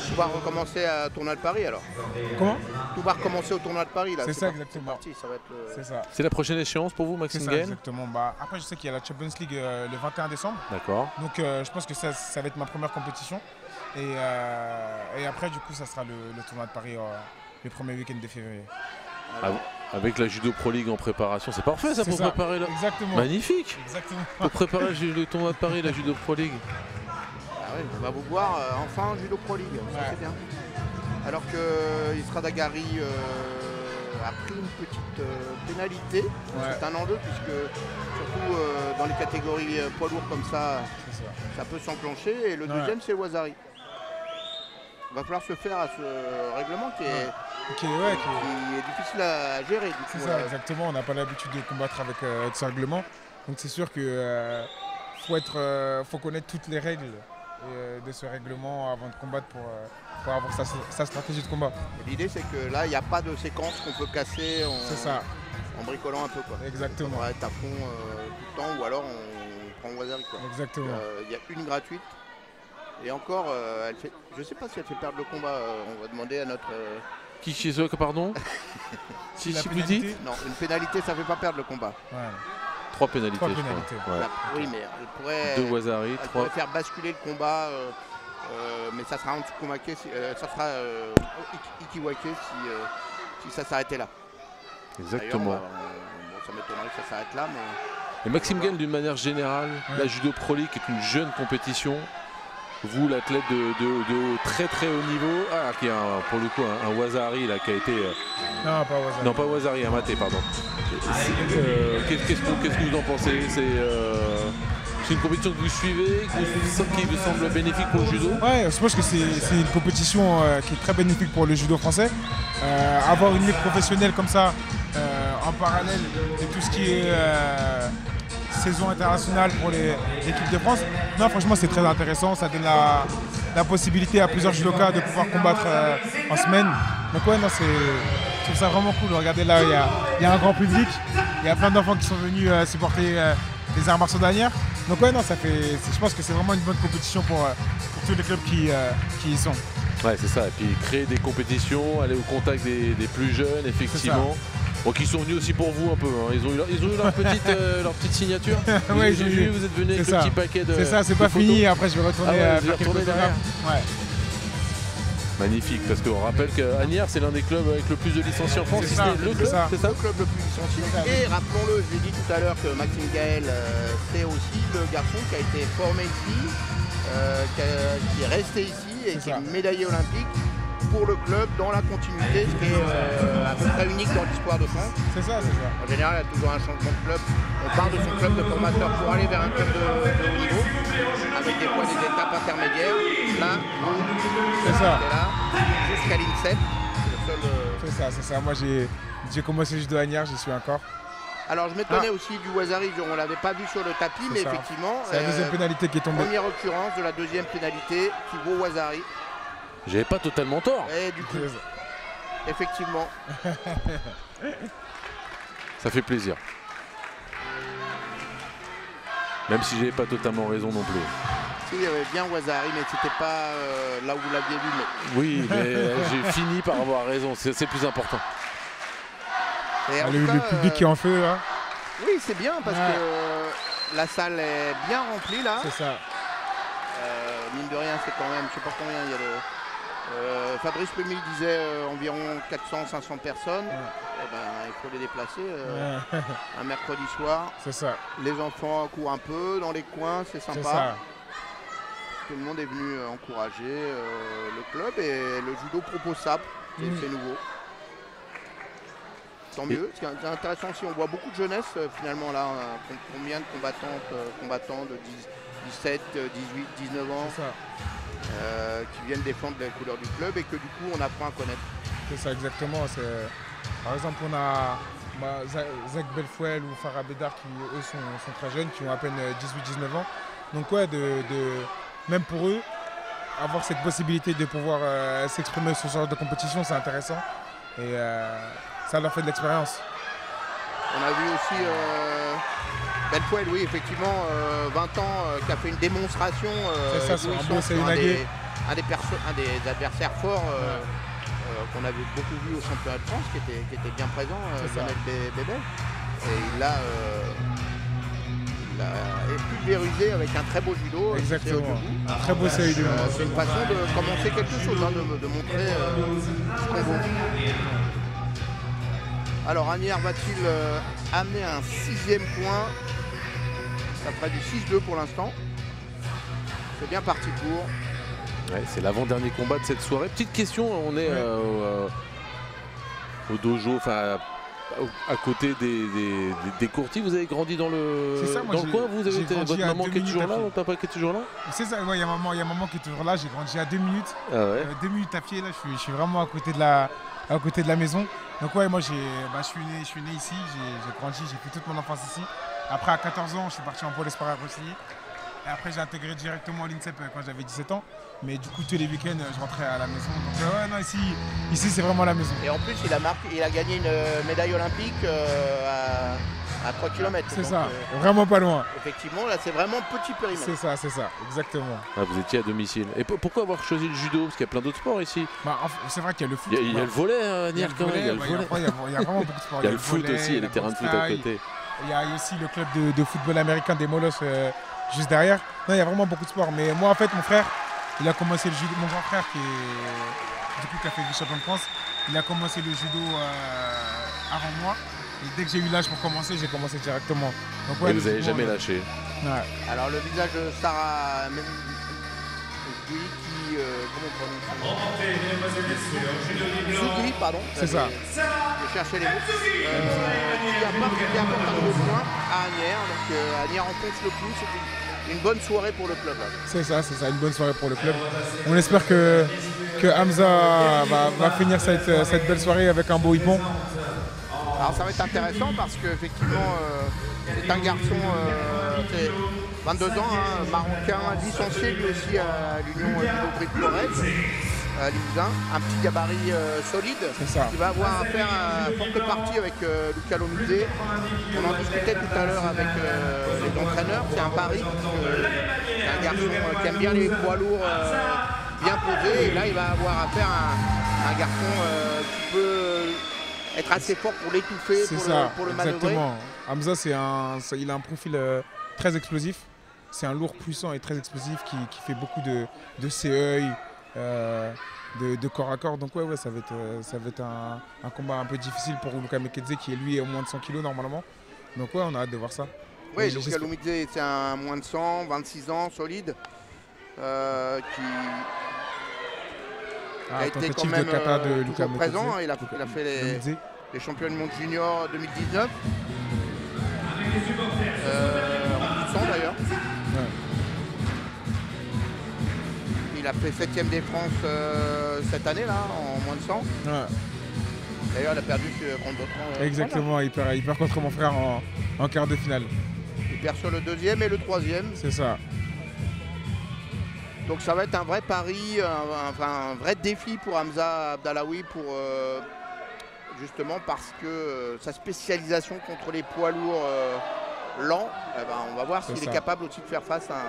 Tout va recommencer à tournoi de Paris alors. Comment? Tout va recommencer au tournoi de Paris là. C'est ça, exactement. Parti, ça va être C'est ça. C'est la prochaine échéance pour vous, C'est Maxime ça, Gaël? exactement. Après, je sais qu'il y a la Champions League le 21 décembre. D'accord. Donc je pense que ça va être ma première compétition. Et après, du coup, ça sera le tournoi de Paris le premier week-end de février. Avec la Judo Pro League en préparation, c'est parfait ça pour préparer là. Exactement. Magnifique. Exactement. Pour préparer le tournoi de Paris, la Judo Pro League. On va vous voir enfin en Judo Pro League, ça c'est bien. Alors que Isra Dagari a pris une petite pénalité, c'est un enjeu puisque surtout dans les catégories poids lourds comme ça, ça peut s'enclencher. Et le deuxième c'est Wazari. Il va falloir se faire à ce règlement qui est qui est difficile à gérer. C'est ça, exactement. On n'a pas l'habitude de combattre avec ce règlement. Donc c'est sûr qu'il faut connaître toutes les règles de ce règlement avant de combattre pour avoir sa stratégie de combat. L'idée c'est que là, il n'y a pas de séquence qu'on peut casser en bricolant un peu. Quoi. Exactement. On va être à fond tout le temps ou alors on prend Wazari. Exactement. Il y a une gratuite. Et encore, je ne sais pas si elle fait perdre le combat. On va demander à notre... Qui chez eux, pardon? Si vous dites? Non, une pénalité, ça ne fait pas perdre le combat. Ouais. 3 pénalités, je crois. Ouais. Oui, mais elle pourrait, 2 Wazari, 3. pourrait faire basculer le combat, mais ça sera en Tsukumake, ça sera Ikiwake si ça s'arrêtait là. Exactement. Ça m'étonnerait que ça s'arrête là. Mais... Et Maxime Gaël, d'une manière générale, la Judo Pro League est une jeune compétition. Vous, l'athlète de très très haut niveau, qui a pour le coup un Wazari là, qui a été... Non, pas Wazari. Non, pas Wazari, un Maté, pardon. Qu'est-ce que vous en pensez? C'est une compétition que vous suivez, qui vous semble bénéfique pour le judo? Ouais, je pense que c'est une compétition qui est très bénéfique pour le judo français. Avoir une ligue professionnelle comme ça, en parallèle de tout ce qui est saison internationale pour l'équipe de France, non, franchement c'est très intéressant, ça donne la possibilité à plusieurs judokas de pouvoir combattre en semaine. Donc ouais, non, je trouve ça vraiment cool. Regardez là, il y a un grand public, il y a plein d'enfants qui sont venus supporter les arts martiaux d'Asnières. Donc ouais, non, je pense que c'est vraiment une bonne compétition pour tous les clubs qui y sont. Ouais, c'est ça, et puis créer des compétitions, aller au contact des plus jeunes, effectivement. Bon, qui sont venus aussi pour vous un peu, hein. Ils ont eu leur petite signature. Oui, j'ai vu, vous êtes venus avec le petit paquet de... C'est ça, c'est pas fini, après je vais retourner faire quelques derrière. Ouais. Magnifique, parce qu'on rappelle qu'Asnières, c'est l'un des clubs avec le plus de licenciés en France, si ce n'est le club, c'est ça? Le club le plus licencié. Et rappelons-le, je l'ai dit tout à l'heure que Maxime Gaël, c'est aussi le garçon qui a été formé ici, qui est resté ici et qui est médaillé olympique pour le club dans la continuité, ce qui est à peu près unique dans l'histoire de France. C'est ça, c'est ça. En général, il y a toujours un changement de club. On part de son club de formateur pour aller vers un club de haut niveau, avec des fois des étapes intermédiaires. Là, c'est ça. Jusqu'à l'INSEP. C'est ça. Moi, j'ai commencé le judo à Asnières, j'y suis encore. Alors je m'étonnais aussi du Wazari, on ne l'avait pas vu sur le tapis, mais effectivement... C'est la deuxième pénalité qui est tombée. Première occurrence de la deuxième pénalité qui vaut Wazari. J'avais pas totalement tort. Et du coup, effectivement. Ça fait plaisir. Même si j'avais pas totalement raison non plus. Si, il y avait bien Wazari, mais c'était pas là où vous l'aviez vu. Mais... Oui, mais j'ai fini par avoir raison, c'est plus important. Le public qui est en feu là. Oui, c'est bien parce que la salle est bien remplie là. C'est ça. Mine de rien, c'est quand même, je sais pas combien il y a de... Fabrice Lemil disait environ 400-500 personnes. Eh ben, il faut les déplacer un mercredi soir. C'est ça. Les enfants courent un peu dans les coins, c'est sympa. Ça. Tout le monde est venu encourager le club et le judo propose ça. C'est nouveau. Tant mieux. Ce qui est intéressant aussi, on voit beaucoup de jeunesse finalement là. Combien de combattants de 17, 18, 19 ans qui viennent défendre les couleurs du club et que du coup on apprend à connaître. C'est ça exactement. Par exemple on a Zach Belfouel ou Farah Bédard qui eux sont très jeunes, qui ont à peine 18-19 ans. Donc ouais, même pour eux, avoir cette possibilité de pouvoir s'exprimer sur ce genre de compétition, c'est intéressant. Et ça leur fait de l'expérience. On a vu aussi Belfouel, oui, effectivement, 20 ans, qui a fait une démonstration. C'est ça, c'est un des adversaires forts qu'on avait beaucoup vu au championnat de France, qui était bien présent, Lionel Bébel. Et il a pulvérisé avec un très beau judo. Exactement, un très beau CI du monde. C'est une façon de commencer quelque chose, de montrer ce qu'on vaut. Alors Asnières va-t-il amener un 6e point? Ça ferait du 6-2 pour l'instant. C'est bien parti pour. Ouais, c'est l'avant-dernier combat de cette soirée. Petite question, on est au dojo, enfin à côté des courtiers. Vous avez grandi dans le, C'est ça, moi, dans le coin. Vous avez j'ai grandi votre à maman 2 qui est toujours minutes là, à pied. votre papa qui est toujours là. C'est ça, il y a maman qui est toujours là. J'ai grandi à 2 minutes. Ah ouais. 2 minutes à pied, là, je suis vraiment à côté de la maison. Donc ouais, moi je suis né ici, j'ai grandi, j'ai fait toute mon enfance ici. Après à 14 ans, je suis parti en pôle espoir à Rossini. Et après j'ai intégré directement l'INSEP quand j'avais 17 ans. Mais du coup tous les week-ends je rentrais à la maison. Donc ouais, non, ici c'est vraiment la maison. Et en plus il a gagné une médaille olympique à 3 km. C'est ça, vraiment pas loin. Effectivement, là c'est vraiment petit périmètre. C'est ça, exactement. Ah, vous étiez à domicile. Et pourquoi avoir choisi le judo? Parce qu'il y a plein d'autres sports ici. Bah, c'est vrai qu'il y a le foot. Il y a le volet, Il y a quand même. Il y a le volet. Il y a vraiment beaucoup de sports. Il y a le foot aussi, il y a les terrains de foot à côté. Il y a aussi le club de football américain des Molosses juste derrière. Non, il y a vraiment beaucoup de sports. Mais moi, en fait, mon frère, il a commencé le judo. Mon grand frère, qui a fait vice-champion de France, il a commencé le judo avant moi. Et dès que j'ai eu l'âge pour commencer, j'ai commencé directement. Donc, ouais, et vous n'avez jamais lâché. Ouais. Alors, le visage de Sarah Zougui qui. Comment on prononce Zougui, pardon. C'est ça. Je cherchais les mots. Qui apporte un gros point à Asnières. Donc, Asnières enfonce le clou. C'était une bonne soirée pour le club. C'est ça, une bonne soirée pour le club. On espère que Hamza va finir cette belle soirée avec un beau hippon. Alors ça va être intéressant parce qu'effectivement c'est un garçon de 22 ans, marocain, licencié lui aussi à l'Union Judo Florès, à Limousin, un petit gabarit solide qui va avoir à faire un forte partie avec Luca Lomidze. On en discutait tout à l'heure avec les entraîneurs, c'est un pari, c'est un garçon qui aime bien les poids lourds bien posés, et là il va avoir à faire un garçon qui peut être assez fort pour l'étouffer, pour le manœuvrer. Exactement. Hamza, il a un profil très explosif. C'est un lourd puissant et très explosif qui fait beaucoup de CE, de corps à corps. Donc ouais, ça va être un combat un peu difficile pour Luca Mekedze qui est lui au moins de 100 kg normalement. Donc ouais, on a hâte de voir ça. Oui, Luca Lomidze c'est un moins de 100, 26 ans, solide, qui a été quand même toujours présent. Il a fait les champions du monde junior 2019. En plus d'ailleurs. Ouais. Il a fait 7ème des France cette année là, en moins de 100. Ouais. D'ailleurs il a perdu contre d'autres. Exactement, il perd contre mon frère en quart de finale. Il perd sur le 2e et le 3e. C'est ça. Donc ça va être un vrai pari, un vrai défi pour Hamza Abdallaoui justement parce que sa spécialisation contre les poids lourds lents, on va voir s'il est capable aussi de faire face à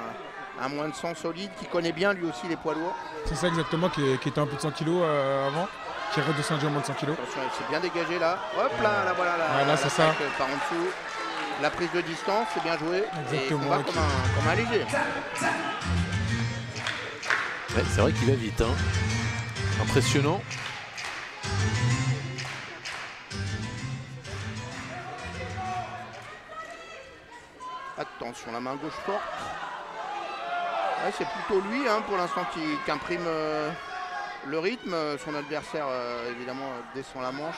un moins de 100 solide qui connaît bien lui aussi les poids lourds. C'est ça exactement, qui était un peu de 100 kg avant, qui est redescendu à moins de 100 kg. C'est bien dégagé là. Hop là, voilà. Là c'est ça. Par en dessous. La prise de distance, c'est bien joué. Exactement. Et combat comme un léger. Ouais, c'est vrai qu'il va vite, hein. Impressionnant. Attention, la main gauche forte. Ouais, c'est plutôt lui pour l'instant qui imprime le rythme. Son adversaire évidemment descend la manche.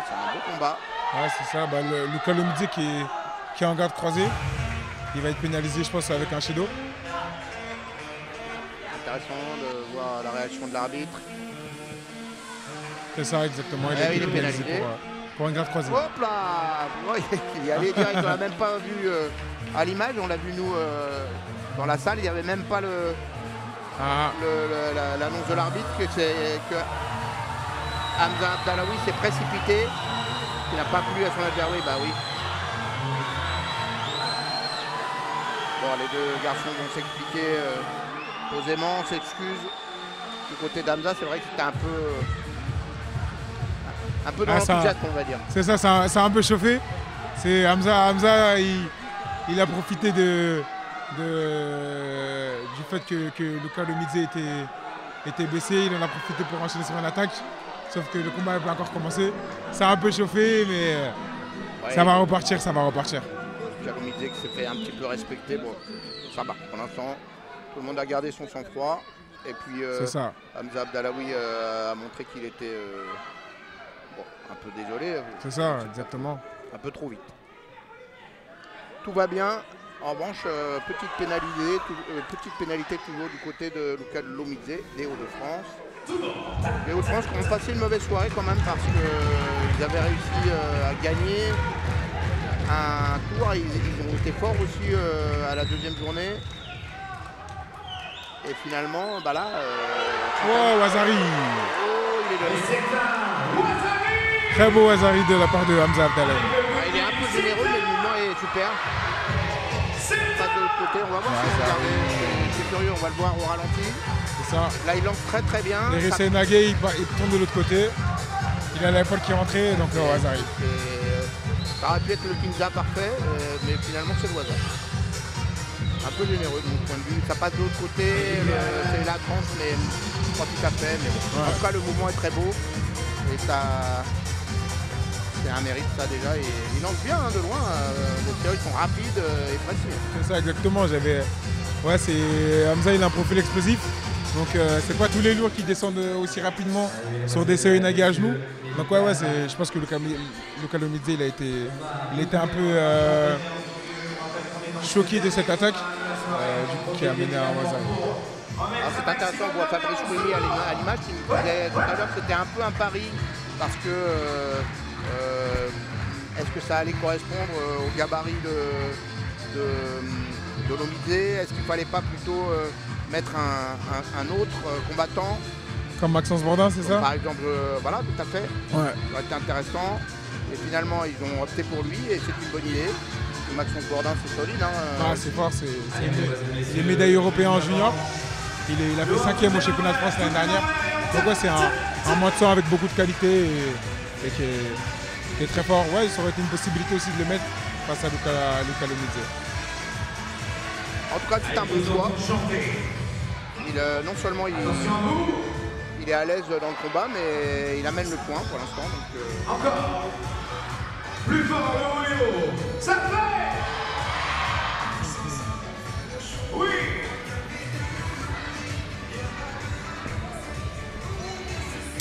C'est un beau combat. Ouais, c'est ça. Luca Lomidze qui est en garde croisée. Il va être pénalisé, je pense, avec un Shido. Intéressant de voir la réaction de l'arbitre. C'est ça, exactement. Il est pénalisé pour une garde croisée. Hop là, il y allait direct, on l'a même pas vu à l'image, on l'a vu nous dans la salle, il n'y avait même pas l'annonce de l'arbitre que Hamza Abdallaoui s'est précipité, il n'a pas plu à son adversaire, bah oui. Bon, les deux garçons vont s'expliquer posément, s'excusent. Du côté d'Hamza, c'est vrai que c'était un peu dans l'enthousiasme, on va dire. C'est ça, ça a un peu chauffé. C'est Hamza, il a profité du fait que Luca Lomidze était blessé, il en a profité pour enchaîner sur une attaque. Sauf que le combat n'a pas encore commencé. Ça a un peu chauffé, mais ça va repartir. Jérôme disait que s'est fait un petit peu respecter. Bon, ça va. Pour l'instant, tout le monde a gardé son sang-froid. Et puis Hamza Abdallaoui a montré qu'il était un peu désolé. C'est ça, exactement. Un peu trop vite. Tout va bien. En revanche, petite pénalité toujours du côté de Luca Lomidze, des Hauts-de-France. Les Hauts-de-France qui ont passé une mauvaise soirée quand même parce qu'ils avaient réussi à gagner un tour. Ils ont été forts aussi à la deuxième journée. Et finalement, là... Ouazzari. Il est donné. Très beau Ouazzari de la part de Hamza Abdallaoui. Il est un peu généreux, mais le mouvement est super. Pas de l'autre côté, on va voir si c'est curieux, on va le voir au ralenti. C'est ça. Là, il lance très très bien. Et Ressé Nagé, il tourne de l'autre côté. Il a l'épaule qui est rentrée, donc Ouazzari. Ça aurait pu être le Kinza parfait, mais finalement c'est le Ouazzari. Un peu généreux de mon point de vue. Ça passe de l'autre côté, c'est la tranche, mais pas tout à fait. Mais bon. En tout cas, le mouvement est très beau. Et ça, c'est un mérite, ça déjà. Et il lance bien de loin. Les séries sont rapides et précis. C'est ça, exactement. Hamza, il a un profil explosif. Donc, c'est pas tous les lourds qui descendent aussi rapidement sur des séries nagées à genoux. Donc, je pense que Luca Lomidze, il a été un peu. Choqué de cette attaque qui a mené à Ouazzari. C'est intéressant, on voit Fabrice Pouilly à l'image qui nous disait tout à l'heure que c'était un peu un pari parce que est-ce que ça allait correspondre au gabarit de Lomidze? Est-ce qu'il ne fallait pas plutôt mettre un autre combattant comme Maxence Bourdin, c'est ça? Par exemple, voilà, tout à fait. Ouais. Ça aurait été intéressant. Et finalement, ils ont opté pour lui et c'est une bonne idée. Maxence Bourdin, c'est solide. C'est fort, il est médaille européen en junior. Il a fait 5e au championnat de France l'année dernière. Donc c'est un mois de sang avec beaucoup de qualité et qui est très fort. Ouais, ça aurait été une possibilité aussi de le mettre face à Luca Lomidze. En tout cas, c'est un bon choix. Non seulement il est à l'aise dans le combat, mais il amène le point pour l'instant. Encore plus fort le haut niveau, ça fait oui.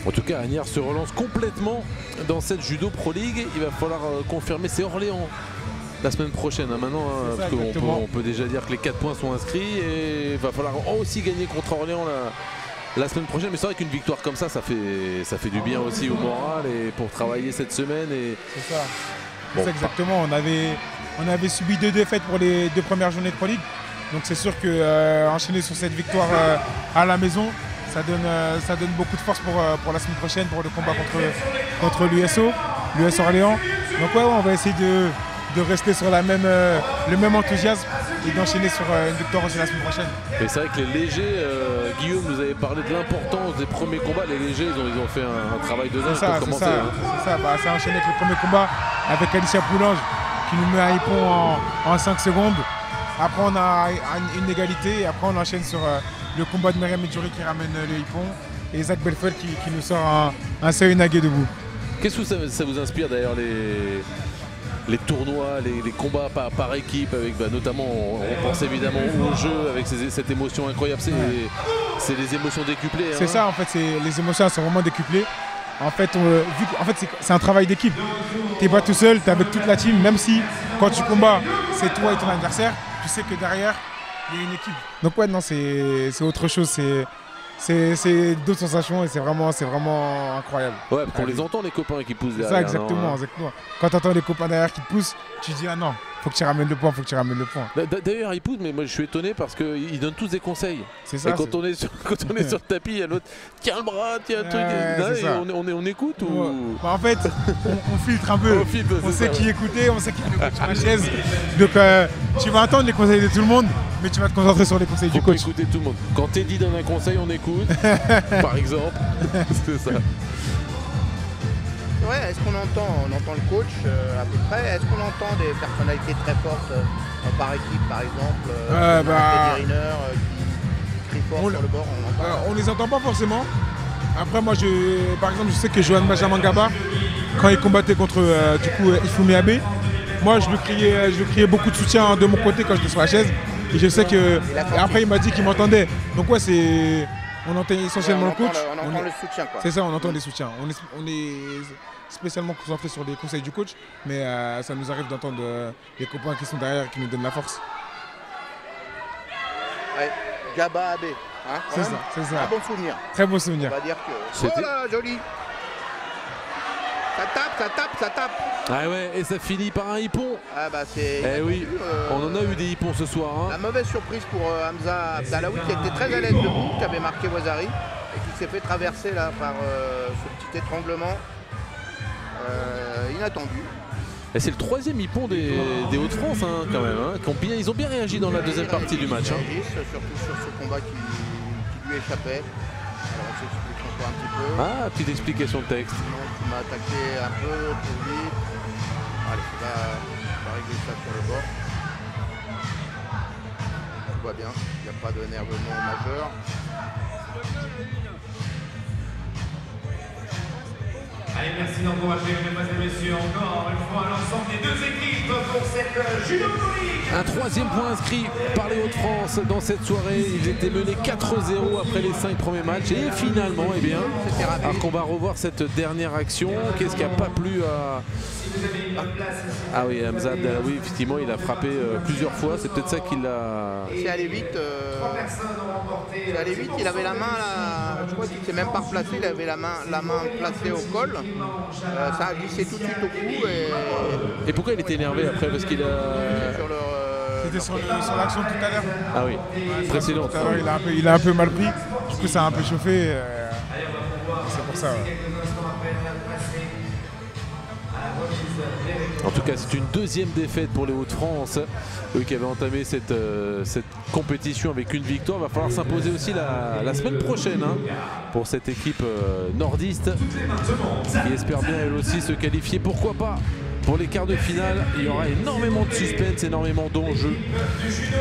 En tout cas, Asnières se relance complètement dans cette Judo Pro League. Il va falloir confirmer, c'est Orléans la semaine prochaine. Maintenant, parce qu'on peut déjà dire que les 4 points sont inscrits et il va falloir aussi gagner contre Orléans la semaine prochaine. Mais c'est vrai qu'une victoire comme ça fait du bien aussi au moral et pour travailler cette semaine. C'est ça. Bon, c'est exactement. On avait subi 2 défaites pour les 2 premières journées de Pro League. Donc c'est sûr qu'enchaîner sur cette victoire à la maison, ça donne beaucoup de force pour la semaine prochaine pour le combat contre l'US Orléans. Donc on va essayer de rester sur le même enthousiasme et d'enchaîner sur une victoire aussi la semaine prochaine. Et c'est vrai que les légers, Guillaume nous avait parlé de l'importance des premiers combats. Les légers, ils ont fait un travail de dingue pour commencer. C'est enchaîné avec le premier combat avec Alicia Poulange qui nous met un hippon en 5 secondes. Après on a une égalité et après on enchaîne sur le combat de Myriam Medjouri qui ramène le hippon et Zach Belfort qui nous sort un Seoi Nage debout. Qu'est-ce que ça vous inspire d'ailleurs les tournois, les combats par équipe, avec notamment, on pense évidemment au jeu, avec cette émotion incroyable, c'est les émotions décuplées. C'est ça en fait, les émotions sont vraiment décuplées. En fait, c'est un travail d'équipe. Tu n'es pas tout seul, tu es avec toute la team, même si quand tu combats, c'est toi et ton adversaire, tu sais que derrière, il y a une équipe. Donc ouais, non, c'est autre chose, c'est d'autres sensations et c'est vraiment incroyable. Ouais, parce qu'on les entend les copains qui poussent derrière. Ça, exactement. Quand tu entends les copains derrière qui te poussent, tu dis ah non, faut que tu ramènes le point, D'ailleurs, ils poussent, mais moi je suis étonné parce qu'ils donnent tous des conseils. C'est ça. Et quand on est sur le tapis, il y a l'autre, tiens le bras, tiens un truc. On écoute ou... En fait, on filtre un peu. On sait qui écouter, on sait qui est le coach sur la chaise. Donc tu vas entendre les conseils de tout le monde, mais tu vas te concentrer sur les conseils du coach. Écouter tout le monde. Quand Teddy donne un conseil, on écoute, par exemple. C'est ça. Ouais, est-ce qu'on entend le coach à peu près? Est-ce qu'on entend des personnalités très fortes par équipe, par exemple Teddy Riner qui crie fort sur le bord, on les entend pas forcément. Après moi, par exemple, je sais que Johan Benjamin Gaba, quand il combattait contre Ifoume Abe, moi, je lui criais beaucoup de soutien de mon côté quand j'étais sur la chaise. Et je sais que. Et après, il m'a dit qu'il m'entendait. Donc, ouais, c'est. On entend essentiellement le coach. On entend le soutien, quoi. C'est ça, on entend les soutiens. On est spécialement concentré sur les conseils du coach, mais ça nous arrive d'entendre les copains qui sont derrière et qui nous donnent la force. Ouais, Gaba Abbé. Hein, c'est ça, c'est ça. Un bon souvenir. Très bon souvenir. On va dire que. Oh là, joli. Ça tape, ça tape, ça tape. Ah ouais, et ça finit par un hippon. Ah bah c'est. Eh oui, on en a eu des hippons ce soir. Hein. La mauvaise surprise pour Hamza Abdallaoui qui était très à l'aise debout, qui avait marqué Wazari et qui s'est fait traverser là par ce petit étranglement inattendu. Et c'est le 3e hippon des Hauts-de-France hein, quand même. Hein, ils ont bien réagi dans la deuxième partie du match. Hein. Surtout sur ce combat qui lui échappait. Alors on s'explique encore un petit peu. Ah, petite explication de texte. Sinon, tu m'as attaqué un peu trop vite. Allez, on va régler ça sur le bord. Tout va bien, il n'y a pas d'énervement majeur. Allez, merci d'encourager, mesdemoiselles et messieurs, encore une fois l'ensemble des deux équipes pour cette Judo Pro League. Un 3e point inscrit par les Hauts-de-France dans cette soirée. Ils étaient menés 4-0 après les 5 premiers matchs. Et finalement, eh bien, alors qu'on va revoir cette dernière action, qu'est-ce qui n'a pas plu à... Ah oui, Hamza Abdallaoui, effectivement, il a frappé plusieurs fois. C'est peut-être ça qu'il a... C'est allé vite. C'est allé vite, il avait la main là, je crois qu'il ne s'est même pas replacé, il avait la main placée au col. Ça a glissé tout de suite au cou. Et pourquoi il était énervé après? Parce qu'il a... C'était sur l'action tout à l'heure. Ah oui, précédent. Tout à l'heure, il a un peu mal pris. Du coup, ça a un peu chauffé. C'est pour ça. Ouais. En tout cas, c'est une 2e défaite pour les Hauts-de-France. Eux qui avaient entamé cette compétition avec une victoire. Il va falloir s'imposer aussi la semaine prochaine hein, pour cette équipe nordiste qui espère bien elle aussi se qualifier. Pourquoi pas pour les quarts de finale. Il y aura énormément de suspense, énormément d'enjeux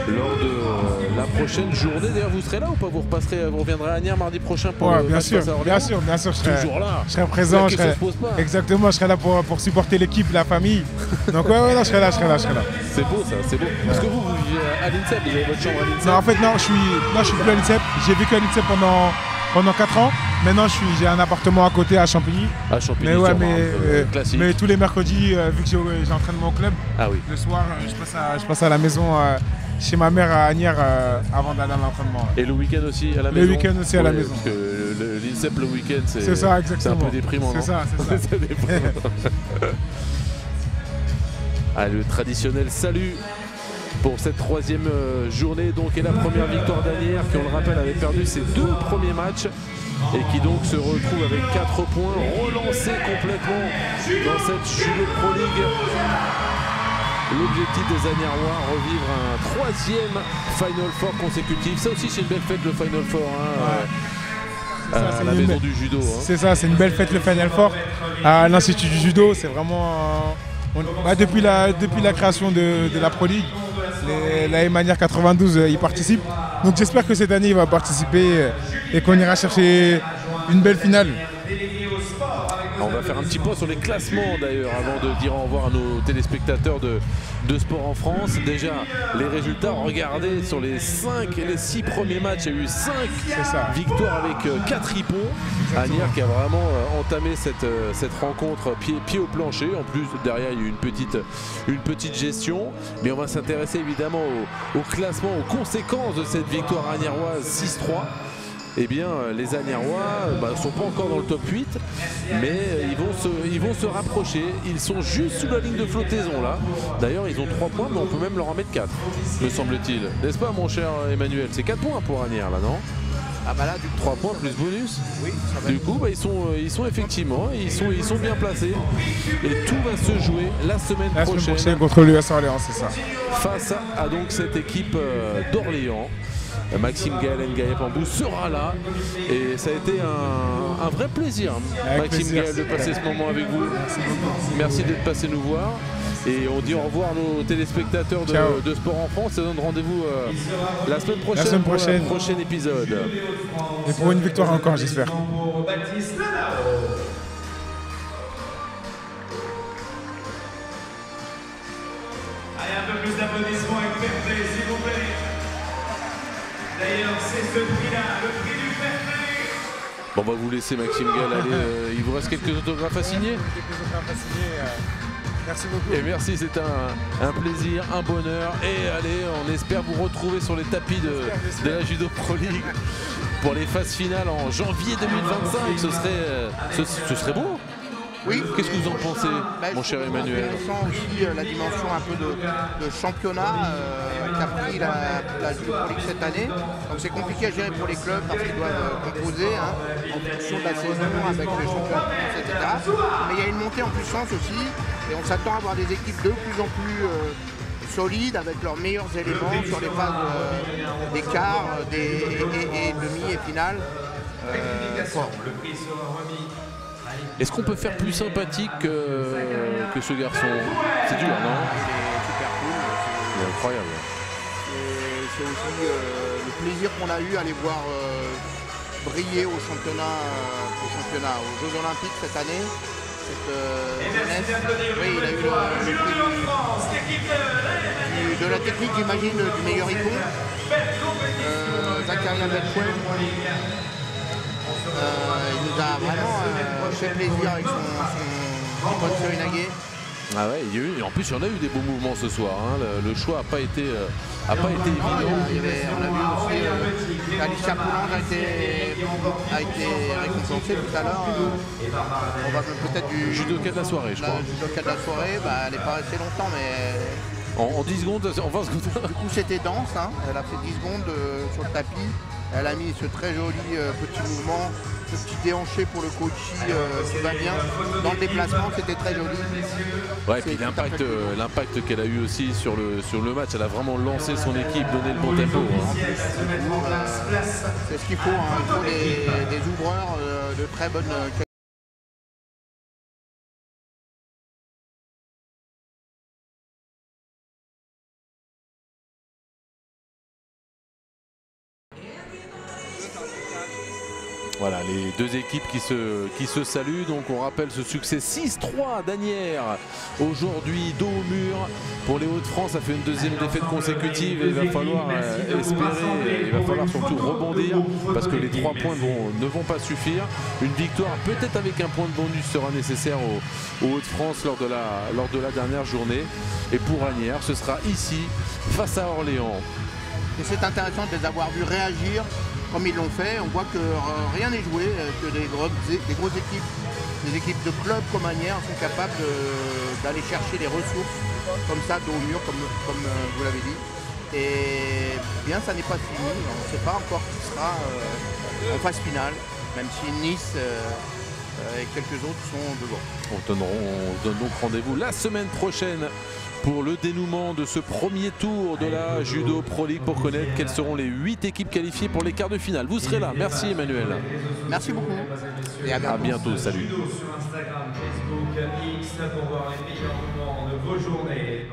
lors de la prochaine journée. D'ailleurs, vous serez là ou pas? Vous reviendrez à Agnières mardi prochain pour le bien sûr, bien sûr. Je serai toujours là. Je serai présent. Exactement, je serai là pour supporter l'équipe, la famille. Donc ouais, je serai là. C'est beau ça, c'est beau. Parce que vous vivez à l'INSEP, vous avez votre chambre à l'INSEP? Non, en fait, non, je suis plus à l'INSEP. J'ai vécu à l'INSEP pendant 4 ans. Maintenant, j'ai un appartement à côté à Champigny. À Champigny, mais tous les mercredis, vu que j'ai entraînement au club, le soir, je passe à la maison chez ma mère à Agnières avant d'aller à l'entraînement. Et le week-end aussi à la maison? Le week-end aussi à la maison. Parce que l'INSEP le week-end, c'est un peu déprimant. C'est ça. Le traditionnel salut pour cette 3e journée donc, et la première victoire d'Agnières qui, on le rappelle, avait perdu ses 2 premiers matchs et qui donc se retrouve avec 4 points, relancé complètement dans cette Judo Pro League. L'objectif des Agniérois, revivre un 3e Final Four consécutif. Ça aussi c'est une belle fête, le Final Four à la maison du judo. C'est ça, c'est une belle fête, le Final Four à l'Institut du judo. C'est vraiment depuis la création de la Pro League, la Agnières 92 y participe. Donc j'espère que cette année il va participer et qu'on ira chercher une belle finale. On va faire un petit point sur les classements d'ailleurs avant de dire au revoir à nos téléspectateurs de Sport en France. Déjà les résultats, regardez sur les 6 premiers matchs, il y a eu 5 victoires avec 4 hippons. Agnières qui a vraiment entamé cette rencontre pied au plancher. En plus derrière il y a eu une petite gestion. Mais on va s'intéresser évidemment au classement, aux conséquences de cette victoire agniéroise 6-3. Eh bien, les Agniérois ne sont pas encore dans le top 8, mais ils vont se rapprocher. Ils sont juste sous la ligne de flottaison là. D'ailleurs, ils ont 3 points, mais on peut même leur en mettre 4, me semble-t-il. N'est-ce pas, mon cher Emmanuel? C'est 4 points pour Agnières là, non? Ah bah là, du 3 points plus bonus. Oui, ça va. Du coup, ils sont effectivement, ils sont bien placés. Et tout va se jouer la semaine prochaine contre l'US Orléans, c'est ça. Face à donc cette équipe d'Orléans. Maxime Gaël Ngaïe Pambou sera là et ça a été un vrai plaisir, Maxime Gaël, de passer ce moment avec vous. Merci d'être passé nous voir et on dit au revoir à nos téléspectateurs de Sport en France et donne rendez-vous la semaine prochaine pour le prochain épisode. Et pour une victoire encore, j'espère. Allez, un peu plus d'applaudissements avec fair play, s'il vous plaît. D'ailleurs, c'est ce prix-là, le prix du fair play. Bon, on va vous laisser Maxime Gall aller. Il vous reste quelques autographes à signer? Quelques autographes à signer. Merci beaucoup. Et merci, c'est un plaisir, un bonheur. Et allez, on espère vous retrouver sur les tapis de la Judo Pro League pour les phases finales en janvier 2025. Ce serait beau. Oui. Qu'est-ce que vous en pensez, mon cher Emmanuel? On sent aussi la dimension un peu de championnat qu'a pris la Judo Pro League cette année. Donc c'est compliqué à gérer pour les clubs parce qu'ils doivent composer en fonction de la saison avec les championnats de France, etc. Mais il y a une montée en puissance aussi et on s'attend à avoir des équipes de plus en plus solides avec leurs meilleurs éléments sur les phases des quarts, et demi et finales. Le prix sera remis. Est-ce qu'on peut faire plus sympathique que ce garçon? C'est dur, non? Il est super cool. C'est incroyable. C'est aussi le plaisir qu'on a eu à les voir briller au championnat, aux Jeux Olympiques cette année. Oui, il a eu le prix de la technique, j'imagine, du meilleur icon. Zakaria Belfouet. Il nous a vraiment fait plaisir avec son pote Surinagé. Ah ouais, et en plus il y en a eu des beaux mouvements ce soir. Le choix n'a pas été évident. On a vu aussi Alicia Poulange a été récompensée tout à l'heure. On va peut-être du judoka de la soirée, je crois. Judoka de la soirée, elle n'est pas restée longtemps, mais en 10 secondes, en 20 secondes. Du coup c'était dense, elle a fait 10 secondes sur le tapis. Elle a mis ce très joli petit mouvement, ce petit déhanché pour le coach qui va bien. Dans le déplacement, c'était très joli. Ouais, et puis l'impact qu'elle a eu aussi sur le match, elle a vraiment lancé son équipe, donné le bon tempo. C'est ce qu'il faut, il faut des ouvreurs de très bonne qualité. Voilà, les deux équipes qui se saluent. Donc on rappelle ce succès 6-3 d'Asnières aujourd'hui, dos au mur. Pour les Hauts-de-France, ça fait une deuxième défaite consécutive et il va falloir espérer, il va falloir surtout rebondir parce que les 3 points ne vont pas suffire. Une victoire peut-être avec un point de bonus sera nécessaire aux Hauts-de-France lors de la dernière journée. Et pour Asnières, ce sera ici, face à Orléans. Et c'est intéressant de les avoir vus réagir comme ils l'ont fait. On voit que rien n'est joué, que des grosses équipes, des équipes de clubs comme Asnières sont capables d'aller chercher les ressources comme ça, dos au mur, comme vous l'avez dit. Et bien, ça n'est pas fini. On ne sait pas encore qui sera en phase finale, même si Nice et quelques autres sont devant. On donne donc rendez-vous la semaine prochaine pour le dénouement de ce premier tour de la Judo Pro League pour connaître quelles seront les 8 équipes qualifiées pour les quarts de finale. Vous serez là. Merci Emmanuel. Merci beaucoup. Et à bientôt. Salut. Sur Instagram, Facebook, X pour voir les meilleurs moments de vos journées.